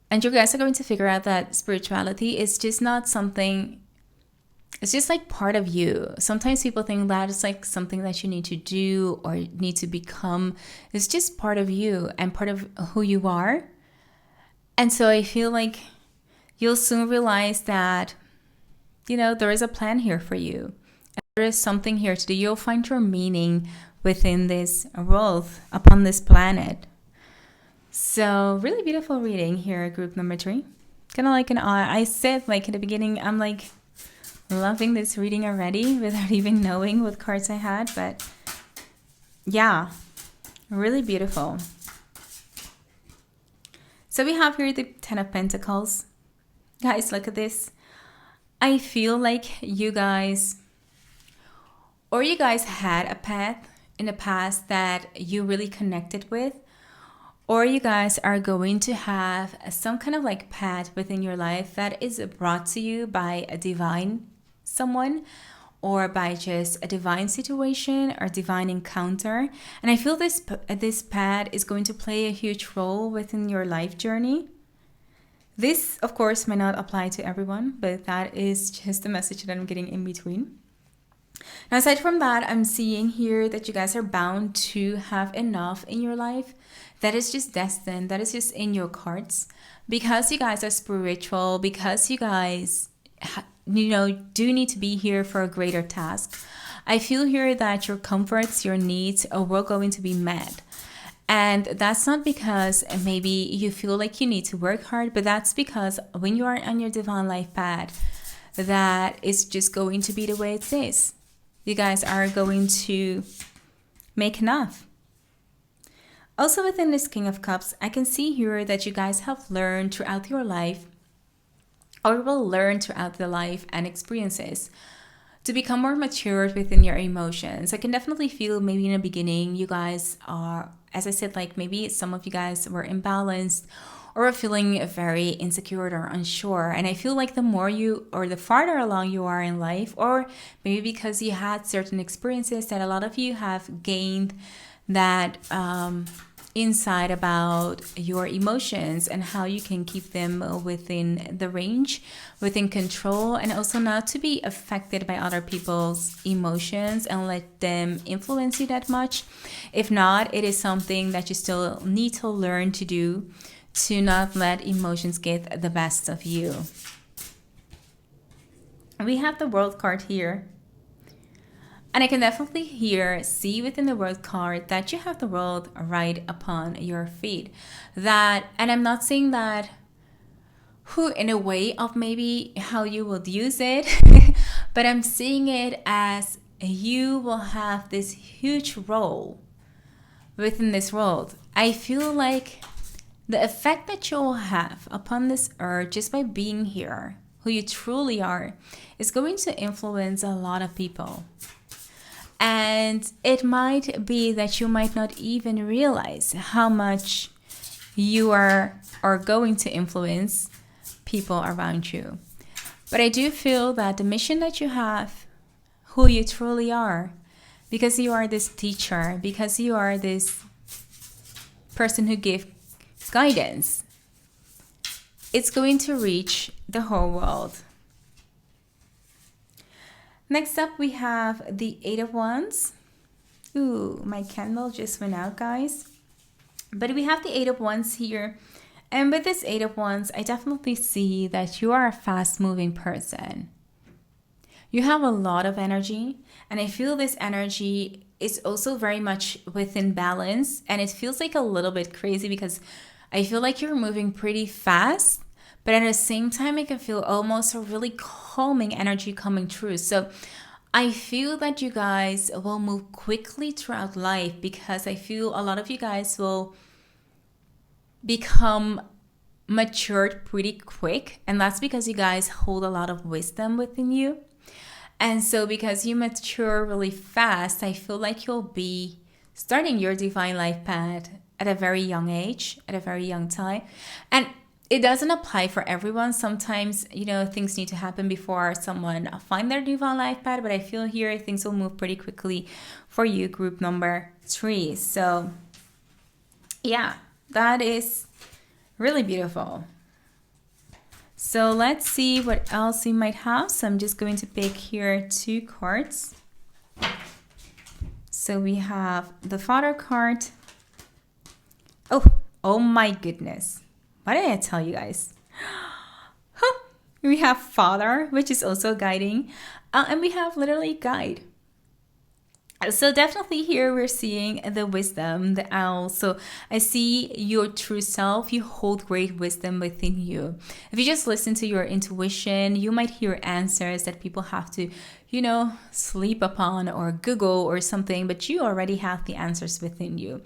And you guys are going to figure out that spirituality is just not something, it's just like part of you. Sometimes people think that it's like something that you need to do or need to become. It's just part of you and part of who you are. And so I feel like you'll soon realize that, there is a plan here for you. And there is something here to do. You'll find your meaning within this world, upon this planet. So really beautiful reading here, group number 3. Kind of like I said like in the beginning, I'm like loving this reading already without even knowing what cards I had. But yeah, really beautiful. So we have here the 10 of Pentacles. Guys, look at this. I feel like you guys had a path in the past that you really connected with, or you guys are going to have some kind of like path within your life that is brought to you by a divine someone, or by just a divine situation or divine encounter. And I feel this path is going to play a huge role within your life journey. This, of course, may not apply to everyone, but that is just the message that I'm getting in between. Now, aside from that, I'm seeing here that you guys are bound to have enough in your life. That is just destined. That is just in your cards. Because you guys are spiritual, because you guys do need to be here for a greater task. I feel here that your comforts, your needs are going to be met. And that's not because maybe you feel like you need to work hard, but that's because when you are on your divine life path, that is just going to be the way it is. You guys are going to make enough. Also within this King of Cups, I can see here that you guys have learned throughout your life, or will learn throughout the life and experiences, to become more mature within your emotions. I can definitely feel maybe in the beginning you guys are, as I said, like maybe some of you guys were imbalanced or are feeling very insecure or unsure. And I feel like the more you, or the farther along you are in life, or maybe because you had certain experiences, that a lot of you have gained that insight about your emotions and how you can keep them within the range, within control, and also not to be affected by other people's emotions and let them influence you that much. If not, it is something that you still need to learn to do, to not let emotions get the best of you. We have the World card here. And I can definitely see within the World card that you have the world right upon your feet. That, and I'm not saying that in a way of maybe how you would use it, but I'm seeing it as you will have this huge role within this world. I feel like the effect that you'll have upon this earth just by being here, who you truly are, is going to influence a lot of people. And it might be that you might not even realize how much you are going to influence people around you. But I do feel that the mission that you have, who you truly are, because you are this teacher, because you are this person who gives guidance, it's going to reach the whole world. Next up, we have the Eight of Wands. Ooh, my candle just went out, guys. But we have the Eight of Wands here. And with this Eight of Wands, I definitely see that you are a fast-moving person. You have a lot of energy. And I feel this energy is also very much within balance. And it feels like a little bit crazy because I feel like you're moving pretty fast. But at the same time, I can feel almost a really calming energy coming through. So I feel that you guys will move quickly throughout life, because I feel a lot of you guys will become matured pretty quick. And that's because you guys hold a lot of wisdom within you. And so because you mature really fast, I feel like you'll be starting your divine life path at a very young age, at a very young time. And it doesn't apply for everyone. Sometimes, things need to happen before someone find their divine life path. But I feel here things will move pretty quickly for you, group number 3. So, yeah, that is really beautiful. So let's see what else we might have. So I'm just going to pick here 2 cards. So we have the Father card. Oh my goodness. What did I tell you guys? We have Father, which is also guiding. And we have literally guide. So definitely here we're seeing the wisdom, the owl. So I see your true self. You hold great wisdom within you. If you just listen to your intuition, you might hear answers that people have to, sleep upon or Google or something. But you already have the answers within you.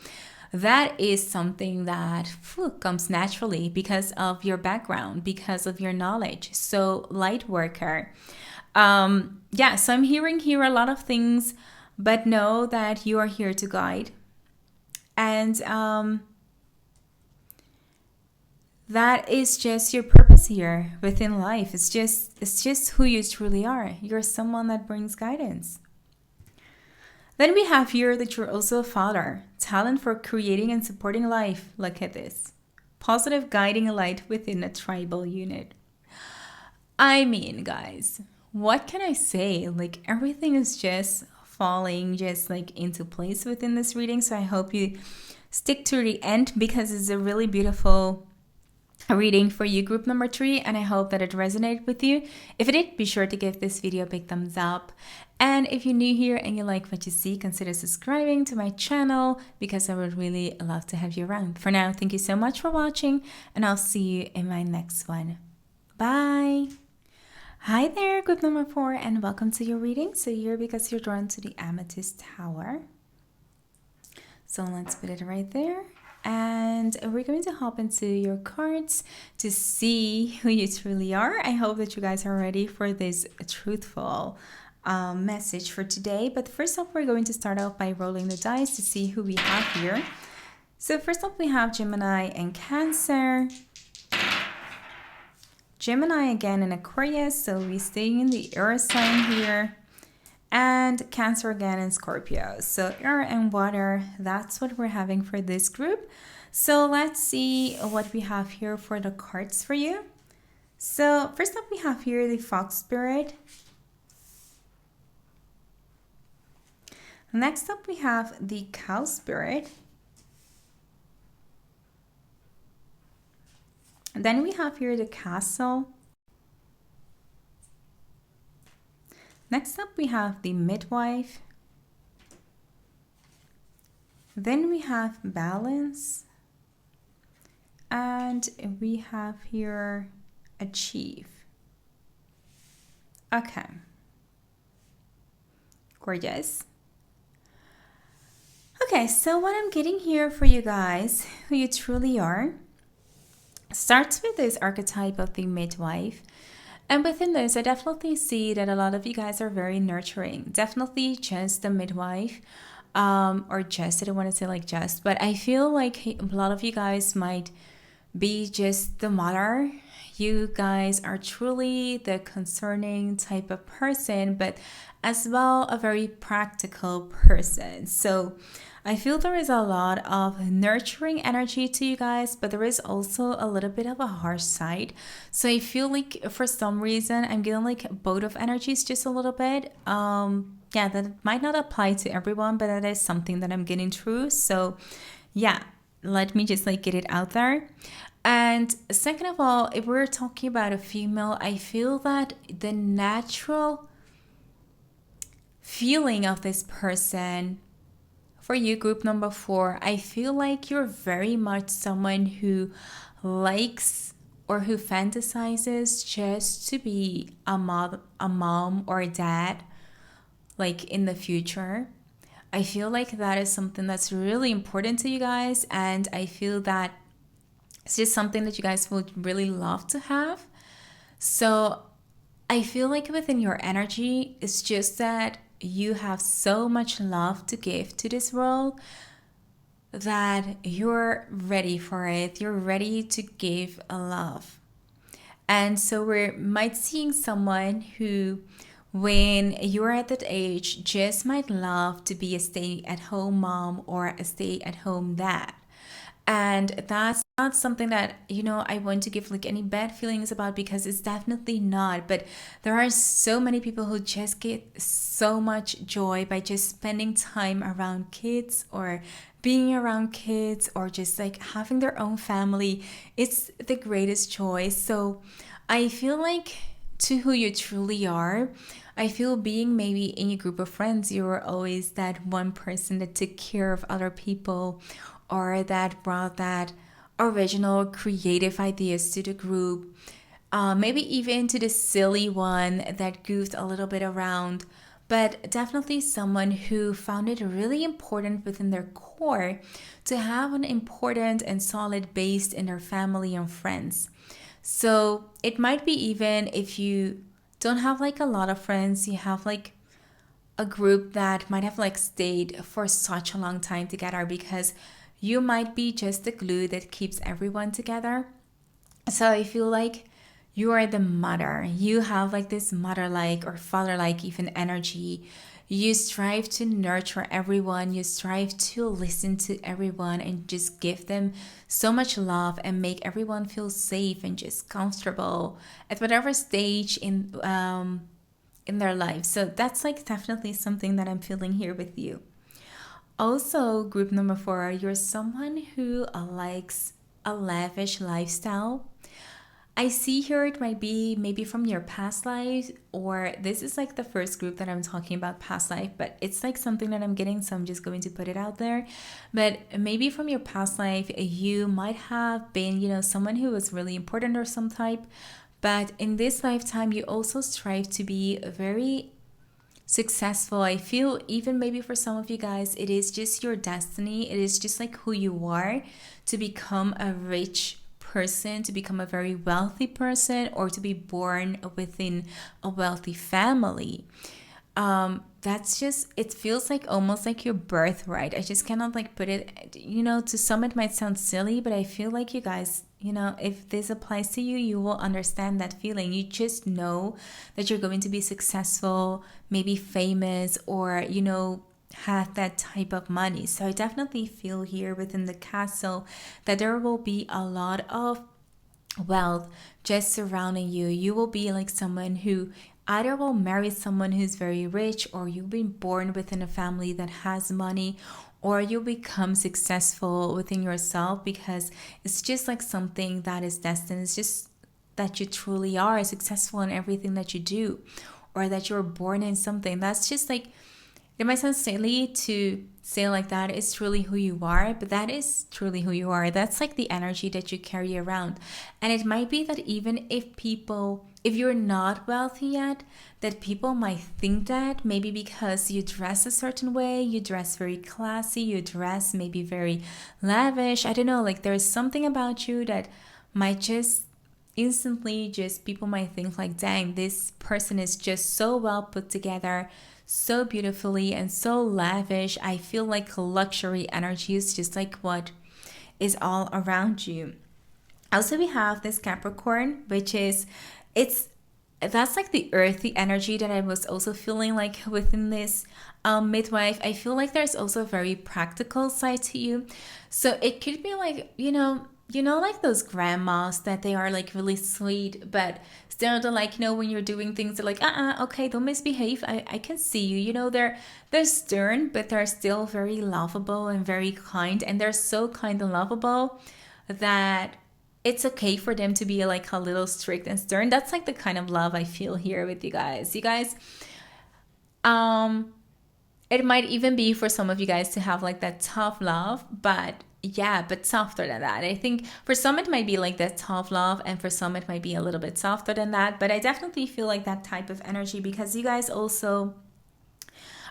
That is something that comes naturally because of your background, because of your knowledge. So light worker. So I'm hearing here a lot of things, but know that you are here to guide. And that is just your purpose here within life. It's just who you truly are. You're someone that brings guidance. Then we have here that you're also a father. Talent for creating and supporting life. Look at this. Positive guiding light within a tribal unit. I mean, guys, what can I say? Like, everything is just falling just like into place within this reading. So I hope you stick to the end, because it's a really beautiful a reading for you, group number 3, and I hope that it resonated with you. If it did, be sure to give this video a big thumbs up. And if you're new here and you like what you see, consider subscribing to my channel because I would really love to have you around. For now, thank you so much for watching, and I'll see you in my next one. Bye! Hi there, group number 4, and welcome to your reading. So you're because you're drawn to the Amethyst Tower. So let's put it right there. And we're going to hop into your cards to see who you truly are. I hope that you guys are ready for this truthful message for today. But first off, we're going to start off by rolling the dice to see who we have here. So first off, we have Gemini and Cancer. Gemini again in Aquarius, so we stay in the air sign here. And Cancer again in Scorpio. So air and water, that's what we're having for this group. So let's see what we have here for the cards for you. So first up we have here the Fox Spirit. Next up we have the Cow Spirit. And then we have here the Castle. Next up, we have the Midwife. Then we have Balance. And we have here a Chief. Okay. Gorgeous. Okay, so what I'm getting here for you guys, who you truly are, starts with this archetype of the Midwife. And within this, I definitely see that a lot of you guys are very nurturing. Definitely just the midwife, or just, I don't want to say like just, but I feel like a lot of you guys might be just the mother. You guys are truly the concerning type of person, but as well a very practical person. So I feel there is a lot of nurturing energy to you guys, but there is also a little bit of a harsh side. So I feel like for some reason I'm getting like both of energies just a little bit. Yeah, that might not apply to everyone, but that is something that I'm getting through. So yeah, let me just like get it out there. And second of all, if we're talking about a female, I feel that the natural feeling of this person, for you, group number 4, I feel like you're very much someone who likes or who fantasizes just to be a mom or a dad, like in the future. I feel like that is something that's really important to you guys, and I feel that it's just something that you guys would really love to have. So I feel like within your energy, it's just that you have so much love to give to this world that you're ready for it. You're ready to give a love. And so we might seeing someone who, when you're at that age, just might love to be a stay-at-home mom or a stay-at-home dad. And that's not something that, I want to give like any bad feelings about, because it's definitely not. But there are so many people who just get so much joy by just spending time around kids or being around kids or just like having their own family. It's the greatest joy. So I feel like, to who you truly are, I feel being maybe in a group of friends, you were always that one person that took care of other people, or that brought that original creative ideas to the group. Maybe even to the silly one that goofed a little bit around, but definitely someone who found it really important within their core to have an important and solid base in their family and friends. So it might be, even if you don't have like a lot of friends, you have like a group that might have like stayed for such a long time together, because you might be just the glue that keeps everyone together. So I feel like you are the mother. You have like this mother-like or father-like even energy. You strive to nurture everyone. You strive to listen to everyone and just give them so much love and make everyone feel safe and just comfortable at whatever stage in their life. So that's like definitely something that I'm feeling here with you. Also, group number 4, you're someone who likes a lavish lifestyle. I see here it might be maybe from your past life, or this is like the first group that I'm talking about past life, but it's like something that I'm getting, so I'm just going to put it out there. But maybe from your past life, you might have been, someone who was really important or some type. But in this lifetime, you also strive to be very successful. I feel even maybe for some of you guys, it is just your destiny. It is just like who you are to become a rich person, to become a very wealthy person, or to be born within a wealthy family. That's just, it feels like almost like your birthright. I just cannot like put it, to some it might sound silly, but I feel like you guys, if this applies to you, you will understand that feeling. You just know that you're going to be successful, maybe famous, or have that type of money. So I definitely feel here within the castle that there will be a lot of wealth just surrounding you. You will be like someone who either will marry someone who's very rich, or you've been born within a family that has money, or you become successful within yourself because it's just like something that is destined. It's just that you truly are successful in everything that you do, or that you're born in something that's just like, it might sound silly to say like that is truly who you are, but that is truly who you are. That's like the energy that you carry around. And it might be that even if you're not wealthy yet, that people might think that maybe because you dress a certain way, you dress very classy, you dress maybe very lavish. I don't know, like there's something about you that might just instantly just people might think like, dang, this person is just so well put together, so beautifully and so lavish. I feel like luxury energy is just like what is all around you. Also, we have this Capricorn, which is, it's that's like the earthy energy that I was also feeling like within this midwife. I feel like there's also a very practical side to you. So it could be like, like those grandmas that they are like really sweet, but still they're like, when you're doing things, they're like, okay, don't misbehave. I can see you. They're stern, but they're still very lovable and very kind. And they're so kind and lovable that it's okay for them to be like a little strict and stern. That's like the kind of love I feel here with you guys. You guys, it might even be for some of you guys to have like that tough love, but yeah, but softer than that. I think for some it might be like that tough love, and for some it might be a little bit softer than that. But I definitely feel like that type of energy because you guys also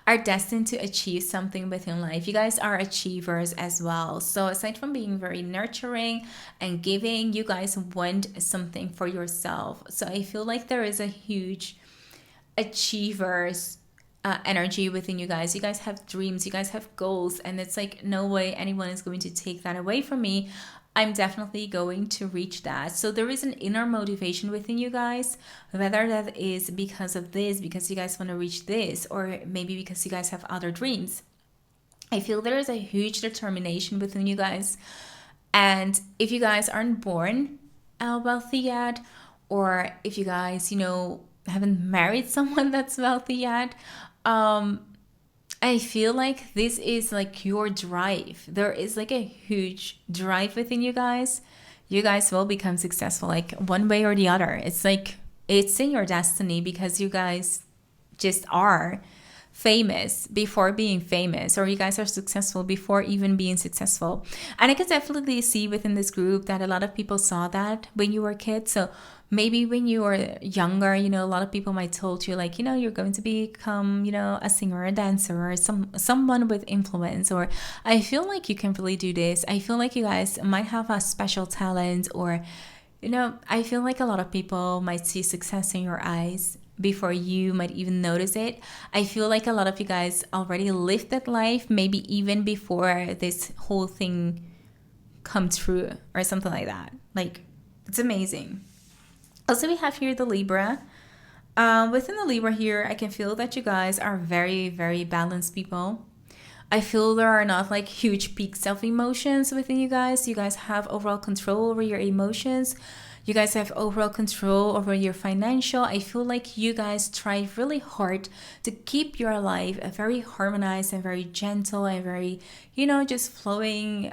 are destined to achieve something within life. You guys are achievers as well. So aside from being very nurturing and giving, you guys want something for yourself. So I feel like there is a huge achievers energy within you guys. You guys have dreams, you guys have goals, and it's like no way anyone is going to take that away from me. I'm definitely going to reach that. So there is an inner motivation within you guys, whether that is because of this, because you guys want to reach this, or maybe because you guys have other dreams. I feel there is a huge determination within you guys. And if you guys aren't born wealthy yet, or if you guys, haven't married someone that's wealthy yet, I feel like this is like your drive. There is like a huge drive within you guys. You guys will become successful like one way or the other. It's like it's in your destiny because you guys just are famous before being famous, or you guys are successful before even being successful. And I can definitely see within this group that a lot of people saw that when you were kids. So maybe when you were younger, a lot of people might told you like, you're going to become, a singer or a dancer or someone with influence, or I feel like you can really do this. I feel like you guys might have a special talent, or I feel like a lot of people might see success in your eyes before you might even notice it. I feel like a lot of you guys already lived that life, maybe even before this whole thing come true or something like that. Like, it's amazing. Also, we have here the Libra. Within the Libra here, I can feel that you guys are very, very balanced people. I feel there are not like huge peaks of emotions within you guys. You guys have overall control over your emotions. You guys have overall control over your financial. I feel like you guys try really hard to keep your life very harmonized and very gentle and very, just flowing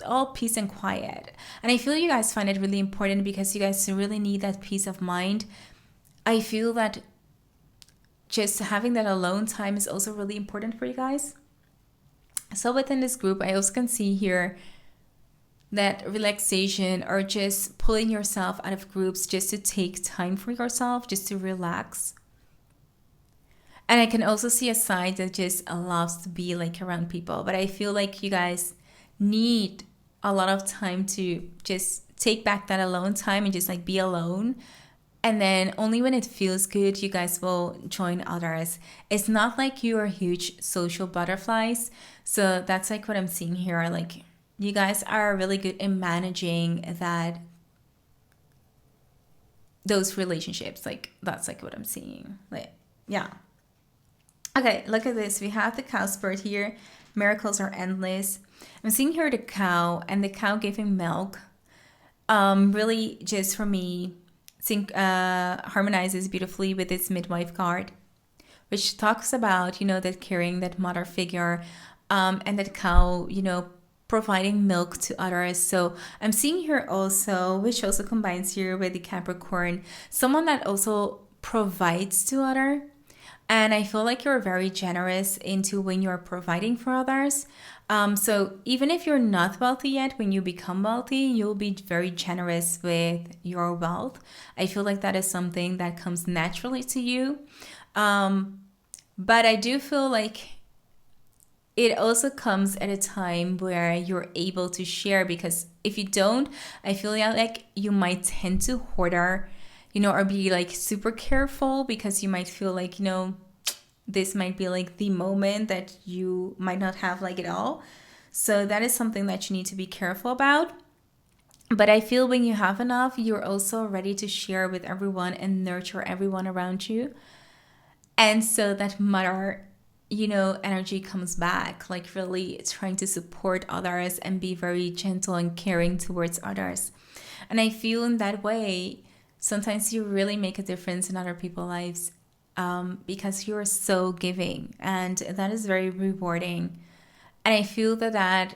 all peace and quiet. And I feel you guys find it really important because you guys really need that peace of mind. I feel that just having that alone time is also really important for you guys. So within this group, I also can see here that relaxation or just pulling yourself out of groups just to take time for yourself, just to relax. And I can also see a side that just loves to be like around people. But I feel like you guys need a lot of time to just take back that alone time and just like be alone. And then only when it feels good, you guys will join others. It's not like you are huge social butterflies. So that's like what I'm seeing here. Like you guys are really good in managing those relationships. Like that's like what I'm seeing. Like, yeah. Okay, look at this. We have the cow spirit here. Miracles are endless. I'm seeing here the cow and the cow giving milk. Really just for me, harmonizes beautifully with this midwife card, which talks about, that caring, that mother figure, and that cow, providing milk to others. So I'm seeing here also, which also combines here with the Capricorn, someone that also provides to other. And I feel like you're very generous into when you're providing for others. So even if you're not wealthy yet, when you become wealthy, you'll be very generous with your wealth. I feel like that is something that comes naturally to you. But I do feel like it also comes at a time where you're able to share, because if you don't, I feel like you might tend to hoarder, or be like super careful, because you might feel like, this might be like the moment that you might not have like it all. So that is something that you need to be careful about. But I feel when you have enough, you're also ready to share with everyone and nurture everyone around you. And so that mother, energy comes back, like really trying to support others and be very gentle and caring towards others. And I feel in that way, sometimes you really make a difference in other people's lives, because you're so giving, and that is very rewarding. And I feel that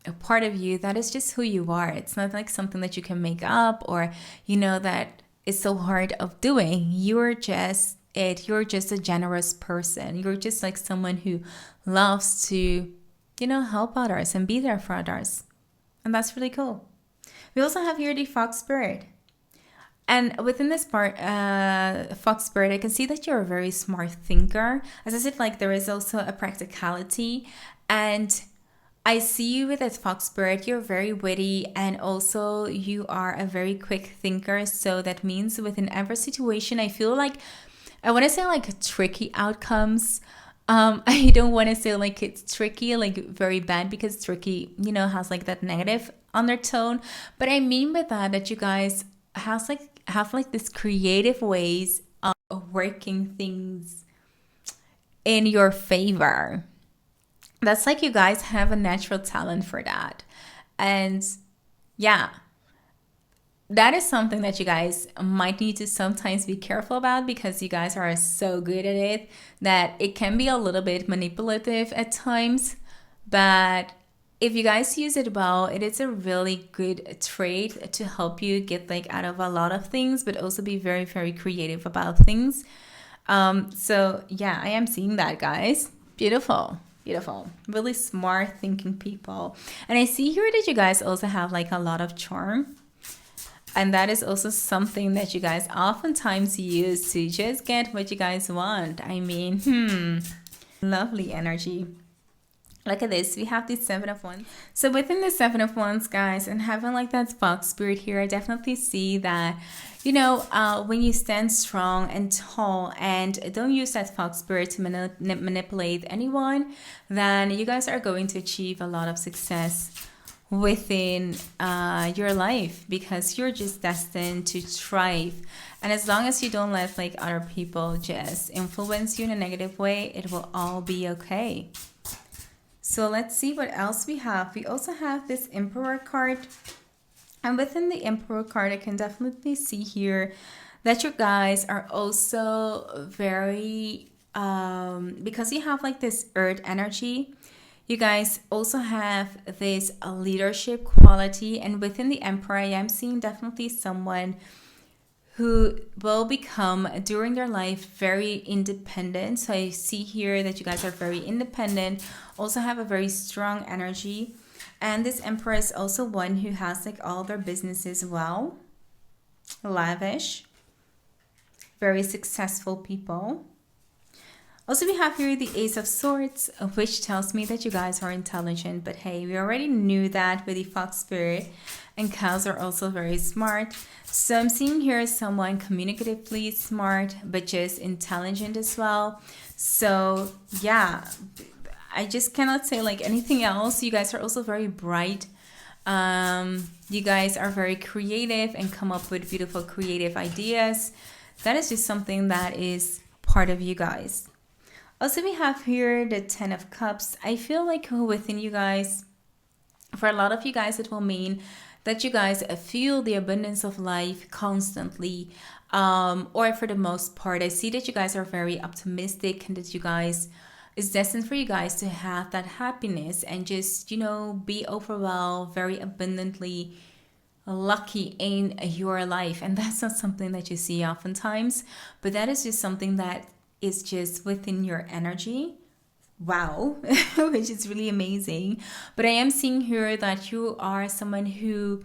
a part of you, that is just who you are. It's not like something that you can make up, or that is so hard of doing. You're just a generous person. You're just like someone who loves to help others and be there for others. And that's really cool. We also have here the fox spirit. And within this part, fox spirit, I can see that you're a very smart thinker. As I said, like there is also a practicality. And I see you with that fox spirit. You're very witty, and also you are a very quick thinker. So that means within every situation, I feel like, I want to say like tricky outcomes. I don't want to say like it's tricky, like very bad, because tricky, has like that negative undertone. But I mean by that you guys have like this creative ways of working things in your favor. That's like you guys have a natural talent for that. And yeah, that is something that you guys might need to sometimes be careful about, because you guys are so good at it that it can be a little bit manipulative at times. But if you guys use it well, it is a really good trait to help you get like out of a lot of things, but also be very, very creative about things. So yeah, I am seeing that, guys. Beautiful. Beautiful. Really smart thinking people. And I see here that you guys also have like a lot of charm. And that is also something that you guys oftentimes use to just get what you guys want. I mean, lovely energy. Look at this. We have the Seven of Wands. So within the Seven of Wands, guys, and having like that fox spirit here, I definitely see that, when you stand strong and tall and don't use that fox spirit to manipulate anyone, then you guys are going to achieve a lot of success within your life, because you're just destined to thrive. And as long as you don't let like other people just influence you in a negative way, it will all be okay. So let's see what else we have. We also have this Emperor card. And within the Emperor card, I can definitely see here that you guys are also very, because you have like this earth energy, You guys also have this leadership quality, and within the Emperor, I am seeing definitely someone who will become during their life very independent. So I see here that you guys are very independent, also have a very strong energy. And this Emperor is also one who has like all their businesses well, lavish, very successful people. Also, we have here the Ace of Swords, which tells me that you guys are intelligent. But hey, we already knew that with the Fox Spirit. And cows are also very smart. So I'm seeing here someone communicatively smart, but just intelligent as well. So yeah, I just cannot say like anything else. You guys are also very bright. You guys are very creative and come up with beautiful creative ideas. That is just something that is part of you guys. Also, we have here the 10 of Cups. I feel like within you guys, for a lot of you guys, it will mean that you guys feel the abundance of life constantly. Or for the most part, I see that you guys are very optimistic and that you guys, it's destined for you guys to have that happiness and just, you know, be overwhelmed, very abundantly lucky in your life. And that's not something that you see oftentimes, but that is just something that is just within your energy. Wow, which is really amazing. But I am seeing here that you are someone who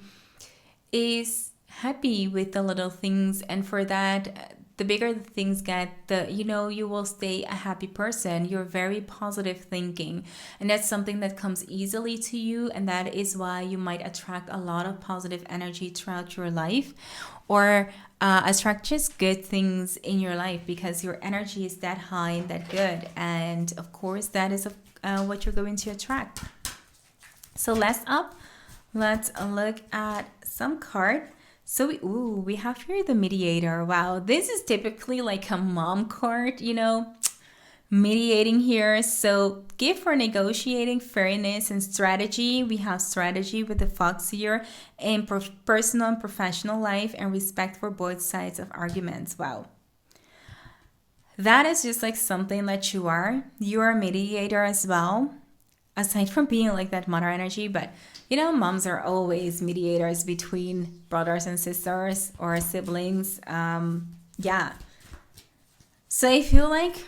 is happy with the little things, and for that, the bigger the things get, the you will stay a happy person. You're very positive thinking, and that's something that comes easily to you, and that is why you might attract a lot of positive energy throughout your life, or attract just good things in your life, because your energy is that high and that good, and of course that is what you're going to attract. So let's look at some card. So we have here the Mediator. Wow, this is typically like a mom card, mediating here. So gift for negotiating, fairness, and strategy. We have strategy with the Fox here, in personal and professional life, and respect for both sides of arguments. Wow. That is just like something that you are. You are a mediator as well, aside from being like that mother energy. But moms are always mediators between brothers and sisters or siblings. Yeah. So I feel like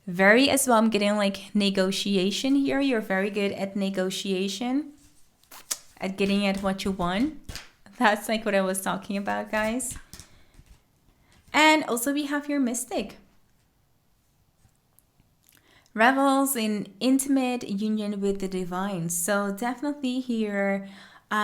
very as well, I'm getting like negotiation here. You're very good at negotiation, at getting at what you want. That's like what I was talking about, guys. And also we have your Mystic. Revels in intimate union with the divine. So definitely here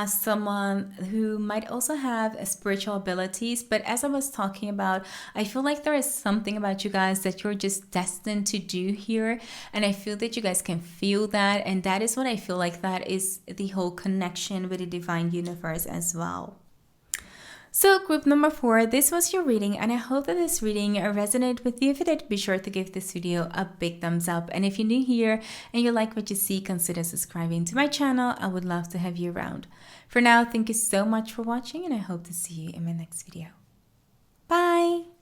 someone who might also have spiritual abilities. But as I was talking about, I feel like there is something about you guys that you're just destined to do here. And I feel that you guys can feel that. And that is what I feel like that is the whole connection with the divine universe as well. So group number 4, this was your reading, and I hope that this reading resonated with you. If it did, be sure to give this video a big thumbs up. And if you're new here and you like what you see, consider subscribing to my channel. I would love to have you around. For now, thank you so much for watching, and I hope to see you in my next video. Bye!